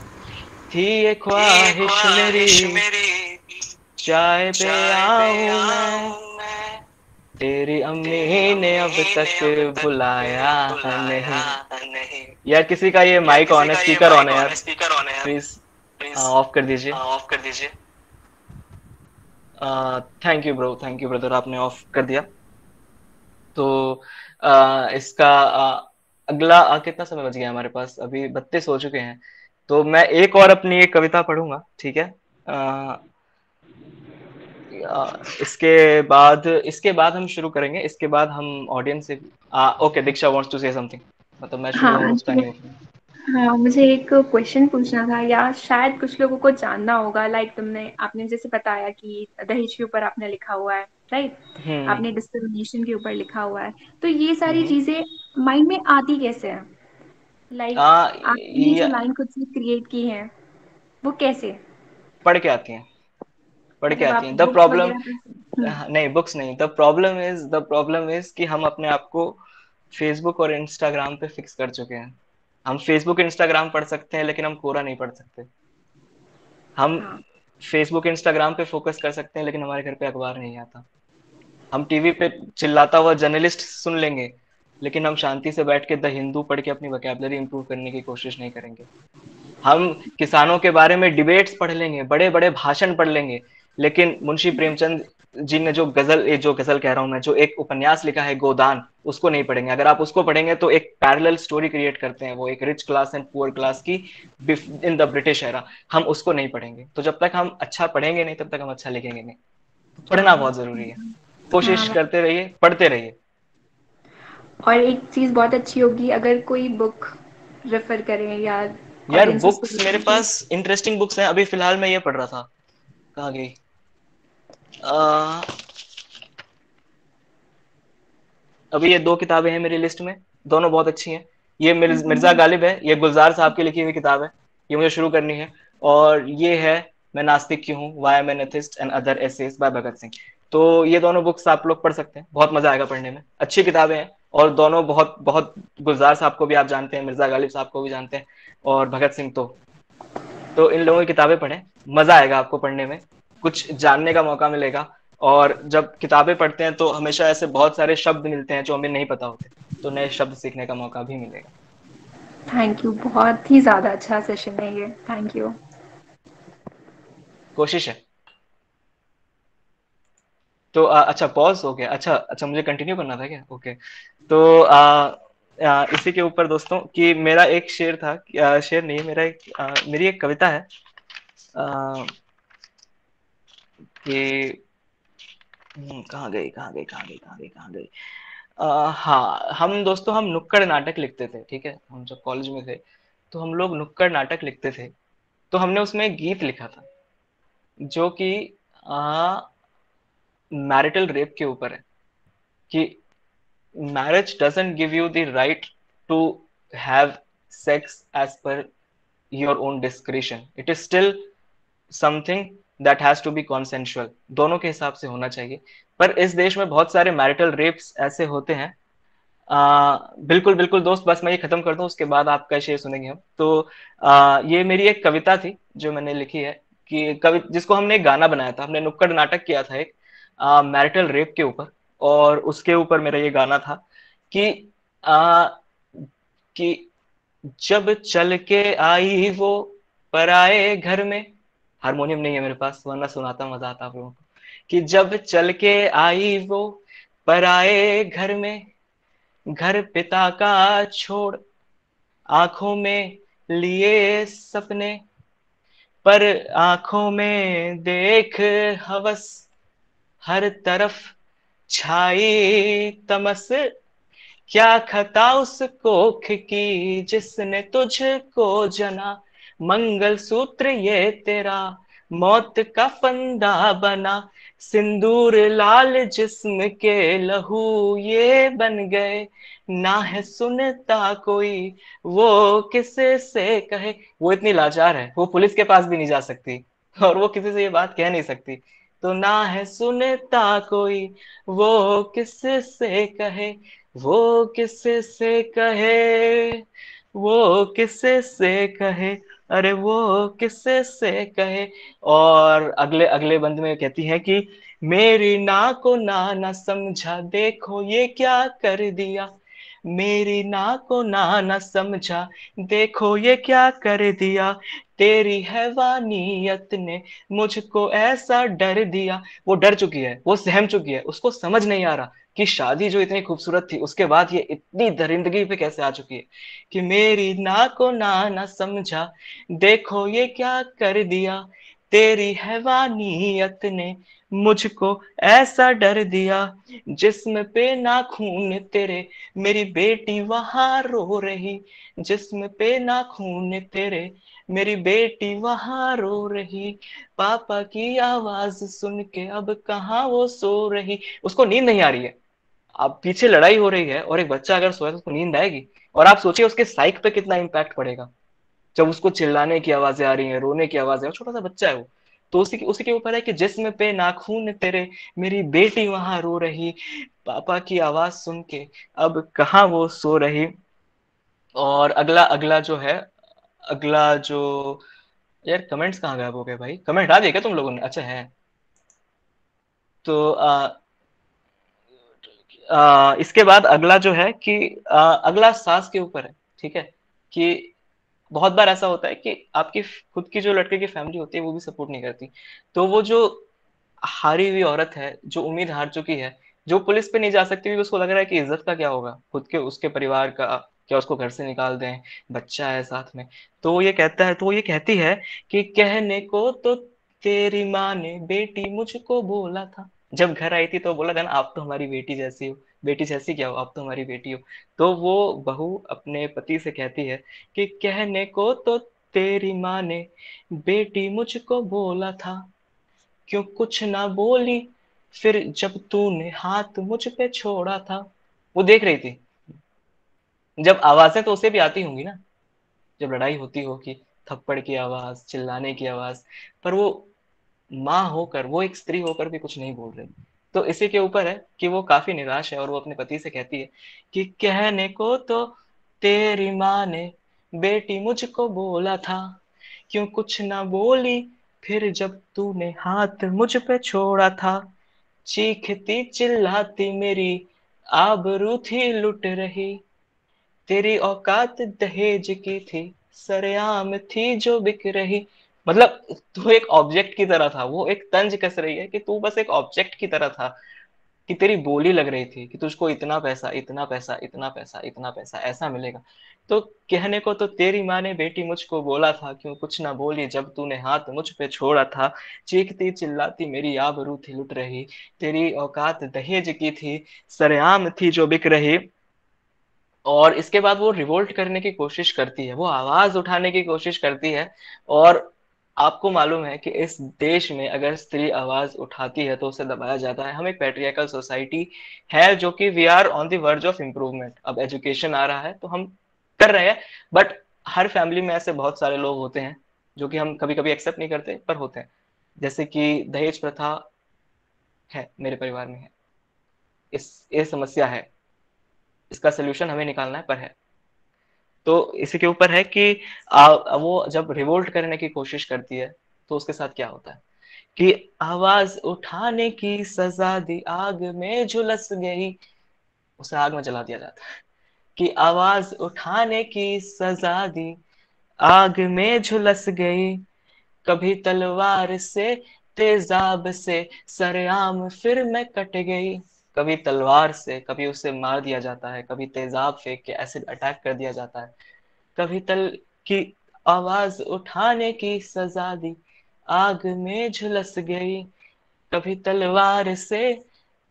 थी ये थी ख्वाहिश मेरी ख्वाहिश मेरी चाय पे चाय पे आऊं मैं, आऊं मैं, तेरी तेरी अम्मी ने अब अम्मी ने तक अब तक बुलाया बुलाया नहीं। नहीं। यार किसी का ये यार माइक किसी ऑन है, का ये स्पीकर ऑन माइक है ऑन यार, है, स्पीकर ऑन है यार, प्लीज प्लीज ऑफ कर दीजिए। ऑफ कर दीजिए। Thank you bro, thank you brother, आपने ऑफ कर दिया। तो इसका अगला कितना समय बच गया हमारे पास, अभी 32 हो चुके हैं। तो मैं एक और अपनी एक कविता पढ़ूंगा, ठीक है। अ, इसके बाद हम शुरू करेंगे, इसके बाद हम ऑडियंस से okay, Diksha wants to say something, मतलब मैं शुरू हाँ रुकता तो नहीं हूँ। हाँ, मुझे एक क्वेश्चन पूछना था, या शायद कुछ लोगों को जानना होगा। लाइक आपने जैसे बताया कि दहेज के ऊपर आपने लिखा हुआ है, राइट? हम्म आपने डिस्क्रिमिनेशन के ऊपर लिखा हुआ है। तो ये सारी हम्म चीजें माइंड में आती कैसे हैं? लाइक आ, आपने जो ये लाइन खुद से क्रिएट की है, वो कैसे? पढ़ के आती हैं, पढ़ के मतलब आती आप हैं। द बुक्स प्रॉब्लम, वगैरह पर? नहीं बुक्स नहीं, द प्रॉब्लम इज कि हम अपने आप को फेसबुक और इंस्टाग्राम पे फिक्स कर चुके हैं। हम फेसबुक इंस्टाग्राम पढ़ सकते हैं लेकिन हम कोरा नहीं पढ़ सकते। हम हाँ फेसबुक इंस्टाग्राम पे फोकस कर सकते हैं लेकिन हमारे घर पे अखबार नहीं आता। हम टीवी पे चिल्लाता हुआ जर्नलिस्ट सुन लेंगे लेकिन हम शांति से बैठ के द हिंदू पढ़ के अपनी वोकैबुलरी इंप्रूव करने की कोशिश नहीं करेंगे। हम किसानों के बारे में डिबेट्स पढ़ लेंगे, बड़े बड़े भाषण पढ़ लेंगे, लेकिन मुंशी प्रेमचंद जी ने जो गजल कह रहा हूं मैं, जो एक उपन्यास लिखा है गोदान, उसको नहीं पढ़ेंगे। अगर आप उसको पढ़ेंगे तो एक पैरेलल स्टोरी क्रिएट करते हैं वो, एक rich class and poor class की इन द ब्रिटिश एरा, हम उसको नहीं पढ़ेंगे। तो जब तक हम अच्छा पढ़ेंगे नहीं तब तक हम अच्छा लिखेंगे नहीं। तो पढ़ना हाँ बहुत जरूरी है, हाँ। कोशिश करते रहिए, पढ़ते रहिए। और एक चीज बहुत अच्छी होगी अगर कोई बुक रेफर करें या यार ऑडियंस उसको बुक्स मेरे बताए। पास इंटरेस्टिंग बुक्स हैं, अभी फिलहाल मैं ये पढ़ रहा था, कहाँ गई, अभी ये दो किताबें हैं मेरी लिस्ट में, दोनों बहुत अच्छी हैं। ये मिर्जा गालिब है, ये गुलजार साहब की लिखी हुई किताब है, ये मुझे शुरू करनी है। और ये है मैं नास्तिक क्यों हूँ, why am an atheist and other essays by Bhagat Singh. तो ये दोनों बुक्स आप लोग पढ़ सकते हैं, बहुत मजा आएगा पढ़ने में, अच्छी किताबें हैं। और दोनों बहुत बहुत, गुलजार साहब को भी आप जानते हैं, मिर्जा गालिब साहब को भी जानते हैं, और भगत सिंह तो इन लोगों की किताबें पढ़ें, मजा आएगा आपको पढ़ने में, कुछ जानने का मौका मिलेगा। और जब किताबें पढ़ते हैं तो हमेशा ऐसे बहुत सारे शब्द मिलते हैं जो हमें नहीं पता होते, तो नए शब्द सीखने का मौका भी मिलेगा। थैंक यू, बहुत ही ज्यादा अच्छा सेशन है ये, थैंक यू। कोशिश है। तो अच्छा पॉज हो गया, अच्छा अच्छा, मुझे कंटिन्यू करना था क्या, ओके। तो इसी के ऊपर दोस्तों कि मेरा एक शेर था, शेर नहीं, मेरी एक कविता है कि कहाँ गई। हाँ हम दोस्तों, हम नुक्कड़ नाटक लिखते थे, ठीक है, हम जब कॉलेज में थे तो हम लोग नुक्कड़ नाटक लिखते थे। तो हमने उसमें एक गीत लिखा था जो कि मैरिटल रेप के ऊपर है कि marriage doesn't give you the right to have sex as per your own discretion, it is still something that has to be consensual, दोनों के हिसाब से होना चाहिए। पर इस देश में बहुत सारे मैरिटल रेप्स ऐसे होते हैं। बिल्कुल बिल्कुल दोस्त, बस मैं ये खत्म कर दूं उसके बाद आपका शेर सुनेंगे हम। तो ये मेरी एक कविता थी जो मैंने लिखी है, कि कवि जिसको हमने एक गाना बनाया था, हमने नुक्कड़ नाटक किया था एक मैरिटल रेप के ऊपर, और उसके ऊपर मेरा ये गाना था कि आ, कि जब चल के आई वो पराए घर में, हारमोनियम नहीं है मेरे पास, वरना सुनाता, मजा आता आप लोगों को। कि जब चल के आई वो पराए घर में, घर पिता का छोड़, आंखों में लिए सपने, पर आंखों में देख हवस, हर तरफ छाई तमस। क्या खता उस कोख की जिसने तुझको जना, मंगल सूत्र ये तेरा मौत का फंदा बना, सिंदूर लाल जिस्म के लहू ये बन गए, ना है सुनता कोई वो किसे से कहे। वो इतनी लाचार है, वो पुलिस के पास भी नहीं जा सकती और वो किसी से ये बात कह नहीं सकती। तो ना है सुनता कोई वो किसे से कहे, वो किसे से कहे, वो किसे से कहे, अरे वो किसे से कहे। और अगले अगले बंद में कहती है कि मेरी ना को ना ना समझा, देखो ये क्या कर दिया, मेरी ना को ना ना समझा, देखो ये क्या कर दिया, तेरी हैवानियत ने मुझको ऐसा डर दिया। वो डर चुकी है, वो सहम चुकी है, उसको समझ नहीं आ रहा कि शादी जो इतनी खूबसूरत थी उसके बाद ये इतनी दरिंदगी पे कैसे आ चुकी है। कि मेरी ना को ना ना समझा, देखो ये क्या कर दिया, तेरी हैवानियत ने मुझको ऐसा डर दिया, जिस्म पे नाखून तेरे मेरी बेटी वहां रो रही, जिस्म पे नाखून तेरे मेरी बेटी वहां रो रही, पापा की आवाज सुन के अब कहाँ वो सो रही। उसको नींद नहीं आ रही है, अब पीछे लड़ाई हो रही है और एक बच्चा अगर सोए तो उसको नींद आएगी। और आप सोचिए उसके साइक पे कितना इम्पैक्ट पड़ेगा जब उसको चिल्लाने की आवाजें आ रही हैं, रोने की आवाजें, छोटा सा बच्चा है वो। तो उसी के ऊपर है कि जिस्म पे नाखून तेरे मेरी बेटी वहां रो रही, पापा की आवाज सुन के अब कहाँ वो सो रही। और अगला अगला जो है, अगला जो, यार कमेंट्स कहाँ गायब हो गए भाई, कमेंट आ दिए क्या तुम लोगों ने? अच्छा है। तो इसके बाद अगला जो है कि अगला सास के ऊपर है, ठीक है। कि बहुत बार ऐसा होता है कि आपकी खुद की जो लड़के की फैमिली होती है वो भी सपोर्ट नहीं करती। तो वो जो हारी हुई औरत है, जो उम्मीद हार चुकी है, जो पुलिस पे नहीं जा सकती क्योंकि उसको लग रहा है कि इज्जत का क्या होगा, खुद के उसके परिवार का, क्या उसको घर से निकाल दें, बच्चा है साथ में। तो वो ये कहता है, तो वो ये कहती है कि कहने को तो तेरी माँ ने बेटी मुझको बोला था। जब घर आई थी तो बोला था ना, आप तो हमारी बेटी जैसी हो। बेटी जैसी क्या हो, आप तो हमारी बेटी हो। तो वो बहू अपने पति से कहती है कि कहने को तो तेरी माँ ने बेटी मुझको बोला था, क्यों कुछ ना बोली फिर जब तूने हाथ मुझ पे छोड़ा था। वो देख रही थी, जब आवाजें तो उसे भी आती होंगी ना, जब लड़ाई होती हो कि थप्पड़ की आवाज, चिल्लाने की आवाज, पर वो माँ होकर, वो एक स्त्री होकर भी कुछ नहीं बोल रही। तो इसी के ऊपर है कि वो काफी निराश है और वो अपने पति से कहती है कि कहने को तो तेरी माँ ने बेटी मुझको बोला था, क्यों कुछ ना बोली फिर जब तूने हाथ मुझ पे छोड़ा था, चीखती चिल्लाती मेरी आबरू थी लुट रही, तेरी औकात दहेज की थी, सरेआम थी जो बिक रही। मतलब तू एक ऑब्जेक्ट की तरह था, वो एक तंज कस रही है कि तू बस एक ऑब्जेक्ट की तरह था, कि तेरी बोली लग रही थी कि तुझको इतना पैसा, इतना पैसा, इतना पैसा, इतना पैसा ऐसा मिलेगा। तो कहने को तो तेरी माँ ने बेटी मुझको बोला था, क्यों कुछ ना बोली जब तूने हाथ मुझ पे छोड़ा था, चीखती चिल्लाती मेरी आबरू थी लुट रही, तेरी औकात दहेज की थी, सरेआम थी जो बिक रही। और इसके बाद वो रिवोल्ट करने की कोशिश करती है, वो आवाज उठाने की कोशिश करती है। और आपको मालूम है कि इस देश में अगर स्त्री आवाज उठाती है तो उसे दबाया जाता है। हम एक पैट्रियार्कल सोसाइटी है, जो कि we are on the verge of improvement. अब एजुकेशन आ रहा है तो हम कर रहे हैं, बट हर फैमिली में ऐसे बहुत सारे लोग होते हैं जो कि हम कभी कभी एक्सेप्ट नहीं करते पर होते हैं। जैसे कि दहेज प्रथा है, मेरे परिवार में है, इस ये समस्या है, इसका सोल्यूशन हमें निकालना है, पर है। तो इसी के ऊपर है कि वो जब रिवोल्ट करने की कोशिश करती है तो उसके साथ क्या होता है कि आवाज उठाने की सजा दी, आग में झुलस गई, उसे आग में जला दिया जाता है। कि आवाज उठाने की सजा दी, आग में झुलस गई, कभी तलवार से तेजाब से सरेआम फिर मैं कट गई। कभी तलवार से, कभी उसे मार दिया जाता है, कभी तेजाब फेंक के एसिड अटैक कर दिया जाता है, कभी तल की आवाज उठाने की सजा दी, आग में झुलस गई। कभी तलवार से,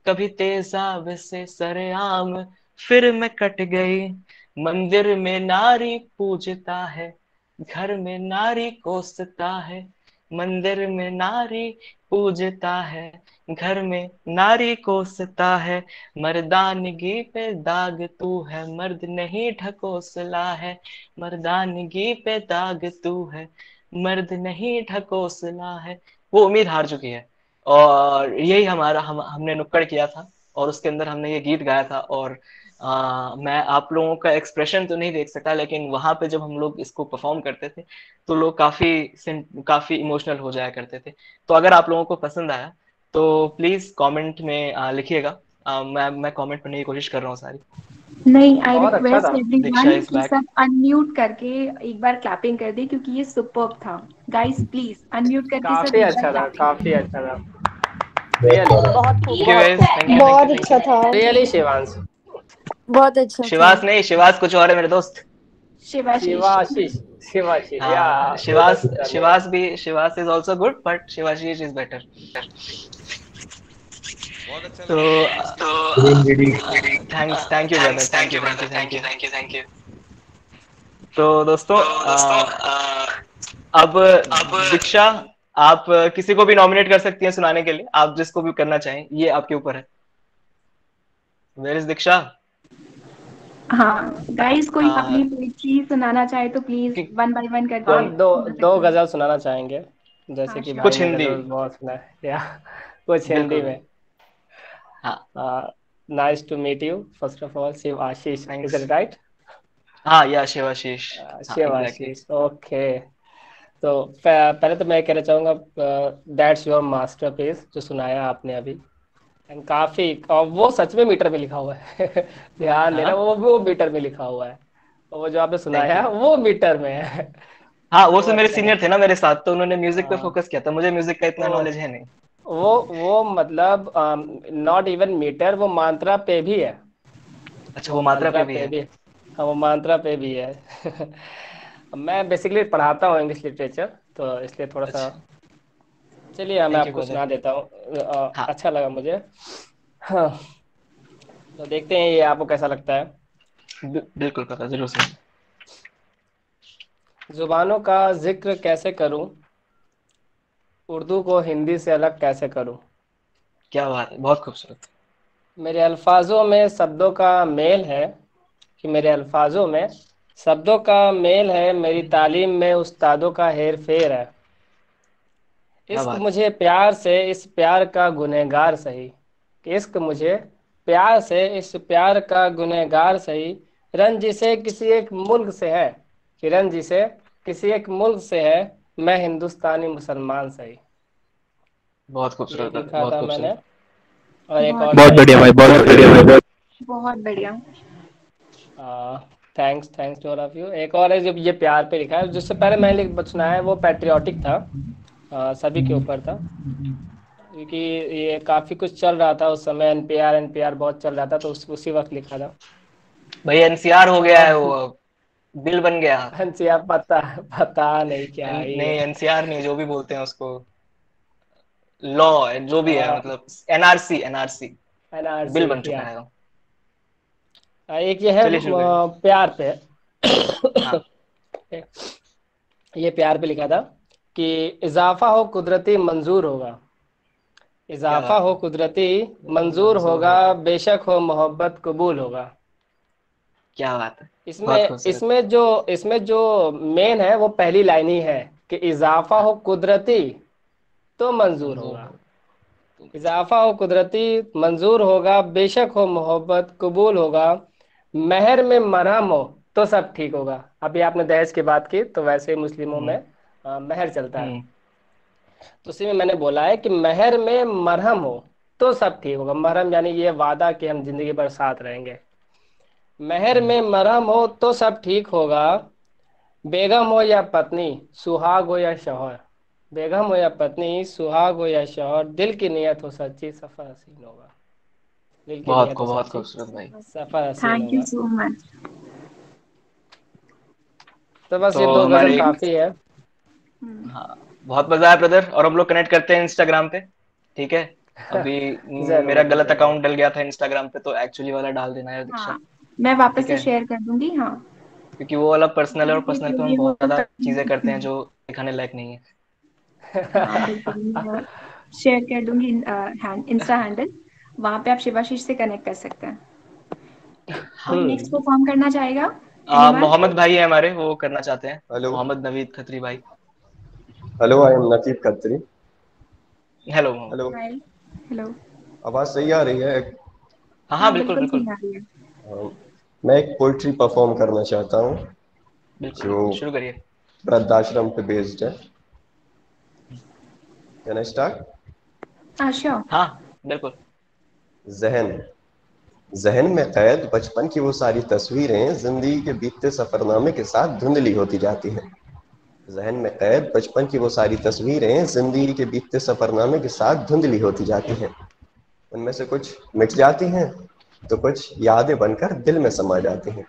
कभी तेजाब से सरेआम फिर मैं कट गई। मंदिर में नारी पूजता है, घर में नारी कोसता है। मंदिर में नारी पूजता है, घर में नारी कोसता है। मर्दानगी पे दाग तू है, मर्द नहीं ढकोसला है। मर्दानगी पे दाग तू है, मर्द नहीं ढकोसला है। वो उम्मीद हार चुकी है। और यही हमारा हमने नुक्कड़ किया था, और उसके अंदर हमने ये गीत गाया था। और मैं आप लोगों का एक्सप्रेशन तो नहीं देख सका, लेकिन वहां पे जब हम लोग इसको परफॉर्म करते थे तो लोग काफी इमोशनल हो जाया करते थे। तो अगर आप लोगों को पसंद आया तो प्लीज कमेंट में लिखिएगा। मैं कमेंट करने की कोशिश कर रहा हूँ सारी। नहीं, आई बहुत अच्छा रिक्वेस्ट था। दीक्षा एवरीवन इज कि बैक। सब अनम्यूट करके एक बार क्लैपिंग कर दे, क्योंकि ये सुपर्ब था। गाइस प्लीज अनम्यूट करके सब काफी एक बार अच्छा था, क्लैपिंग काफी अच्छा था। बहुत रियली, प्यारा। बहुत खूब, थैंक यू बहुत गाइस, खूब। थैंक यू थैंक बहुत यू थैंक अच्छा यू। था। रियली शिवांश। बहुत अच्छा था। शिवास नहीं, शिवास कुछ और है मेरे दोस्त। शिवाशीष। शिवाशीष, शिवाशीष या हाँ, बहुत शिवास, अच्छा नेम। शिवास भी, Shivas is also good but Shivashish is better. तो green reading. Thanks, thank you brother, thank you thank you thank you. Thank you. तो दोस्तों अब दीक्षा, आप किसी को भी नॉमिनेट कर सकती हैं सुनाने के लिए, आप जिसको भी करना चाहें, ये आपके ऊपर है। वेयर इज दीक्षा? हाँ गाइस, कोई अपनी हाँ, पोइट्री सुनाना चाहे तो प्लीज कि- वन बाय वन करके हाँ, कौन? दो सुना दो सकते हैं। गजल सुनाना चाहेंगे, जैसे हाँ कि श्योर। भाई कुछ ने हिंदी। गजल बहुत सुना है या कुछ बिल्कुल हिंदी बिल्कुल। में। हाँ, nice to meet you first of all, Shiv Ashish, is thanks. It right? हाँ, या शिवाशीष। हाँ, शिव एग्जैक्टली। आशीष, ओके। तो पहले तो मैं कहना चाहूंगा, दैट्स योर मास्टरपीस जो सुनाया आपने अभी। एंड काफी, और वो सच में मीटर में लिखा हुआ है ध्यान देना, हाँ, वो मीटर में लिखा हुआ है, और वो जो आपने थैंक सुनाया यू। वो मीटर में है हाँ, वो वो सब मेरे अच्छा सीनियर लगा। थे ना मेरे साथ, तो उन्होंने म्यूजिक पे हाँ, फोकस किया था, मुझे म्यूजिक का इतना ओ, नॉलेज है नहीं। वो मतलब नॉट इवन मीटर, वो मात्रा पे भी है। अच्छा, वो वो मात्रा मात्रा पे भी पे है। भी, हाँ वो मात्रा पे भी है मैं बेसिकली पढ़ाता हूँ इंग्लिश लिटरेचर, तो इसलिए थोड़ा सा, अच्छा, चलिए मैं थैंक यू आपको ब्रदर। सुना देता हूँ। हाँ, अच्छा लगा मुझे। हाँ, तो देखते हैं ये आपको कैसा लगता है। बिल्कुल पता, जरूर से। जुबानों का जिक्र कैसे करूं, उर्दू को हिंदी से अलग कैसे करूं। क्या बात है, बहुत खूबसूरत। मेरे अल्फाजों में शब्दों का मेल है, कि मेरे अल्फाजों में शब्दों का मेल है, मेरी तालीम में उस्तादों का हेर फेर है। क्या इश्क बात है। मुझे प्यार से, इस प्यार का गुनहगार सही। इश्क मुझे प्यार से, इस प्यार का गुनहगार सही। रंज से किसी एक मुल्क से है, कि रंज से किसी एक मुल्क से है, मैं हिंदुस्तानी मुसलमान सही। बहुत ये खूबसूरत ब्रदर, लिखा बहुत था मैंने। खूबसूरत। और एक बहुत और बहुत शायरी बढ़िया था। भाई, बहुत बढ़िया भाई। बहुत बढ़िया। Thanks, thanks to all of you. एक और है जो ये प्यार पे लिखा है, जिससे पहले मैंने सुनाया है वो पैट्रियोटिक था, सभी के ऊपर था, क्योंकि ये काफी कुछ चल रहा था उस समय, एनपीआर बहुत चल रहा था, तो उसी वक्त लिखा था। भाई एनसीआर हो गया है और वो, बिल बन गया। हंसिया, पता पता नहीं क्या ही नहीं, है। एनसीआर नहीं, जो भी बोलते हैं उसको, लॉ जो भी है, मतलब एनआरसी, एनआरसी। बिल एनआरसी बन या चुका है वो। एक ये है चलिए शुरू करिए। प्यार पे हाँ, ये प्यार पे लिखा था कि इजाफा हो कुदरती मंजूर होगा, क्या इजाफा बात हो है। कुदरती मंजूर मंजूर होगा, होगा। बेशक हो मोहब्बत कबूल होगा। क्या बात है। बहुत इसमें खूबसूरत। इसमें जो मेन है वो पहली लाइन ही है, कि इजाफा हाँ, हो कुदरती तो मंजूर मंजूर होगा। हो। तुम। इजाफा हो कुदरती मंजूर होगा, बेशक हो मोहब्बत कबूल होगा। महर में मरहम हो तो सब ठीक होगा। अभी आपने दहेज की बात की, तो वैसे ही मुस्लिमों में हम्म। महर चलता है, हम्म। तो उसी में मैंने बोला है कि महर में मरहम हो तो सब ठीक होगा। मरहम यानी ये वादा कि हम जिंदगी भर साथ रहेंगे। महर हम्म। में मरहम हो तो सब ठीक होगा, बेगम हो या पत्नी, सुहाग हो या शौहर। बेगम हो या पत्नी, सुहाग हो या शौहर, दिल की नियत हो सच्ची, सफर हसीन होगा। दिल की नियत हो बहुत सच्ची, खूबसूरत भाई। सफर हसीन थैंक यू होगा। So much. तो बस तो ये 2 गजल हमारे काफी है। हाँ, बहुत मजा आया ब्रदर, और हम लोग कनेक्ट करते हैं इंस्टाग्राम पे, ठीक है? अभी मेरा जरूर गलत जरूर। अकाउंट डल गया था इंस्टाग्राम पे, तो एक्चुअली वाला डाल देना है दीक्षा, हाँ, मैं वापस ठीक से है? शेयर कर दूंगी। हाँ, क्योंकि वो वाला पर्सनल है, और ये पर्सनल जो पे हम ये बहुत ज्यादा चीजें करते हैं हम्म, जो दिखाने लायक नहीं है। हाँ बिल्कुल, मैं शेयर कर दूंगी इंस्टा हैंडल, वहाँ पे आप शिवाशीष से कनेक्ट कर सकते हैं। कोई नेक्स्ट परफॉर्म करना चाहेगा? एनीवन? मोहम्मद भाई है हमारे, वो करना चाहते हैं। हेलो मोहम्मद नवीद खत्री भाई। Hello, I am Naqeeb Khatri. Hello Mohammad. Hello, hi. Hello. आवाज़ सही आ रही है? हाँ हाँ, हाँ बिल्कुल बिल्कुल बिल्कुल। सही आ रही है। मैं एक पोइट्री परफॉर्म करना चाहता हूँ बिल्कुल जो बिल्कुल, शुरू करिए। वृद्धाश्रम पे बेस्ड है। Can I start? हाँ श्योर। हाँ बिल्कुल। जहन जहन में कैद बचपन की वो सारी तस्वीरें जिंदगी के बीतते सफरनामे के साथ धुंधली होती जाती हैं। जहन में कैद बचपन की वो सारी तस्वीरें जिंदगी के बीतते सफरनामे के साथ धुंधली होती जाती हैं। उनमें से कुछ मिट जाती हैं तो कुछ यादें बनकर दिल में समा जाती हैं।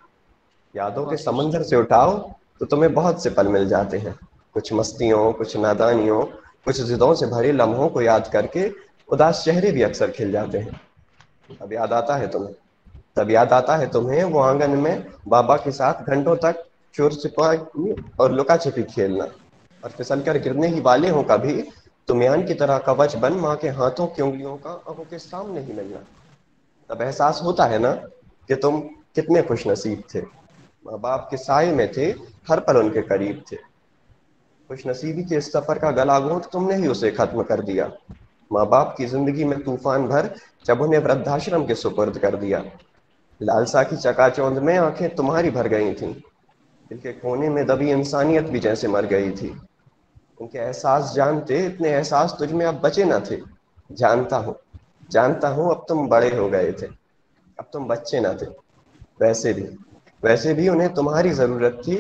यादों के बहुत समंदर खूबसूरत। से उठाओ तो तुम्हें बहुत से पल मिल जाते हैं। कुछ मस्तियों, कुछ नादानियों, कुछ जिदों से भरे लम्हों को याद करके उदास चेहरे भी अक्सर खिल जाते हैं। अब याद आता है तुम्हें तब याद आता है तुम्हें वो आंगन में बाबा के साथ घंटों तक चोर सिपाही और लुका छिपी खेलना, और फिसल कर गिरने ही वाले हो कभी तुम यान की तरह कवच बन माँ के हाथों की उंगलियों का आंखों के सामने ही मिलना। तब एहसास होता है ना कि तुम कितने खुश नसीब थे। माँ बाप के साए में थे, हर पल उनके करीब थे। खुश नसीबी के इस सफर का गला घोंट तुमने ही उसे खत्म कर दिया। माँ बाप की जिंदगी में तूफान भर जब उन्हें वृद्धाश्रम के सुपुर्द कर दिया। लालसा की चकाचौंध में आंखें तुम्हारी भर गई थीं। दिल के कोने में दबी इंसानियत भी जैसे मर गई थी। उनके एहसास जानते इतने एहसास तुझ में अब बचे न थे। जानता हूँ अब तुम बड़े हो गए थे, अब तुम बच्चे न थे। वैसे भी वैसे भी उन्हें तुम्हारी जरूरत थी,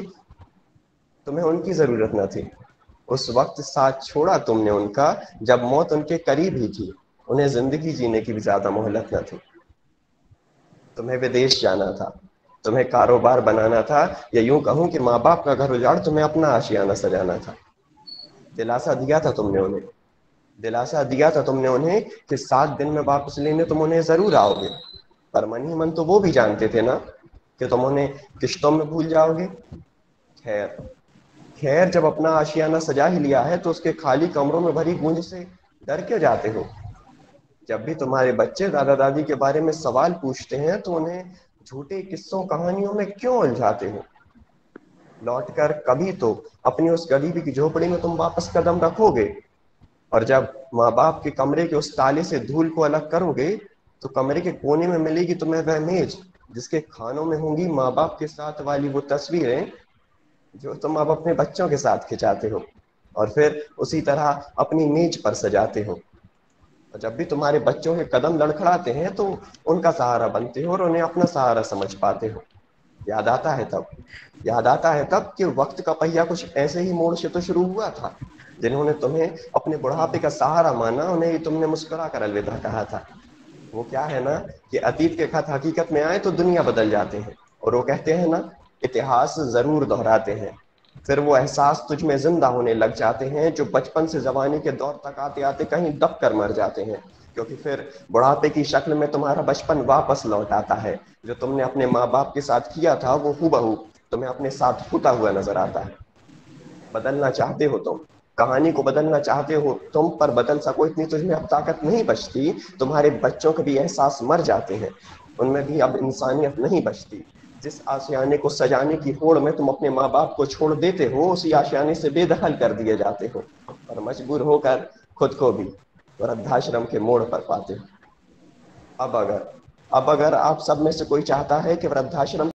तुम्हें उनकी जरूरत न थी। उस वक्त साथ छोड़ा तुमने उनका जब मौत उनके करीब ही थी। उन्हें जिंदगी जीने की भी ज्यादा मोहलत न थी। तुम्हें विदेश जाना था, तुम्हें कारोबार बनाना था, या यूं कहूं कि माँ बाप का घर उजाड़ तुम्हें अपना आशियाना सजाना था। दिलासा दिया था तुमने उन्हें दिलासा दिया था तुमने उन्हें कि 7 दिन में वापस लेने तुम उन्हें जरूर आओगे। पर मन ही मन तो वो भी जानते थे ना कि तुम उन्हें किश्तों में भूल जाओगे। खैर खैर, जब अपना आशियाना सजा ही लिया है तो उसके खाली कमरों में भरी गूंज से डर क्यों जाते हो। जब भी तुम्हारे बच्चे दादा दादी के बारे में सवाल पूछते हैं तो उन्हें झूठे किस्सों कहानियों में क्यों उलझाते हो। लौटकर कभी तो अपनी उस गरीबी की झोपड़ी में तुम वापस कदम रखोगे, और जब माँ बाप के कमरे के उस ताले से धूल को अलग करोगे तो कमरे के कोने में मिलेगी तुम्हें वह मेज जिसके खानों में होंगी माँ बाप के साथ वाली वो तस्वीरें जो तुम अब अपने बच्चों के साथ खिंचाते हो और फिर उसी तरह अपनी मेज पर सजाते हो। और जब भी तुम्हारे बच्चों के कदम लड़खड़ाते हैं तो उनका सहारा बनते हो और उन्हें अपना सहारा समझ पाते हो। याद आता है तब याद आता है तब कि वक्त का पहिया कुछ ऐसे ही मोड़ से तो शुरू हुआ था। जिन्होंने तुम्हें अपने बुढ़ापे का सहारा माना, उन्हें ही तुमने मुस्कुरा कर अलविदा कहा था। वो क्या है ना कि अतीत के खत हकीकत में आए तो दुनिया बदल जाते हैं, और वो कहते हैं ना, इतिहास जरूर दोहराते हैं। फिर वो एहसास तुझ में जिंदा होने लग जाते हैं जो बचपन से जवानी के दौर तक आते आते कहीं दब कर मर जाते हैं, क्योंकि फिर बुढ़ापे की शक्ल में तुम्हारा बचपन वापस लौट आता है। जो तुमने अपने माँ बाप के साथ किया था वो हूबहू तुम्हें अपने साथ होता हुआ नजर आता है। बदलना चाहते हो तुम, कहानी को बदलना चाहते हो तुम, पर बदल सको इतनी तुझमें अब ताकत नहीं बचती। तुम्हारे बच्चों के भी एहसास मर जाते हैं, उनमें भी अब इंसानियत नहीं बचती। जिस आशियाने को सजाने की होड़ में तुम अपने माँ बाप को छोड़ देते हो, उसी आशियाने से बेदखल कर दिए जाते हो, और मजबूर होकर खुद को भी वृद्धाश्रम के मोड़ पर पाते हो। अब अगर अब अगर आप सब में से कोई चाहता है कि वृद्धाश्रम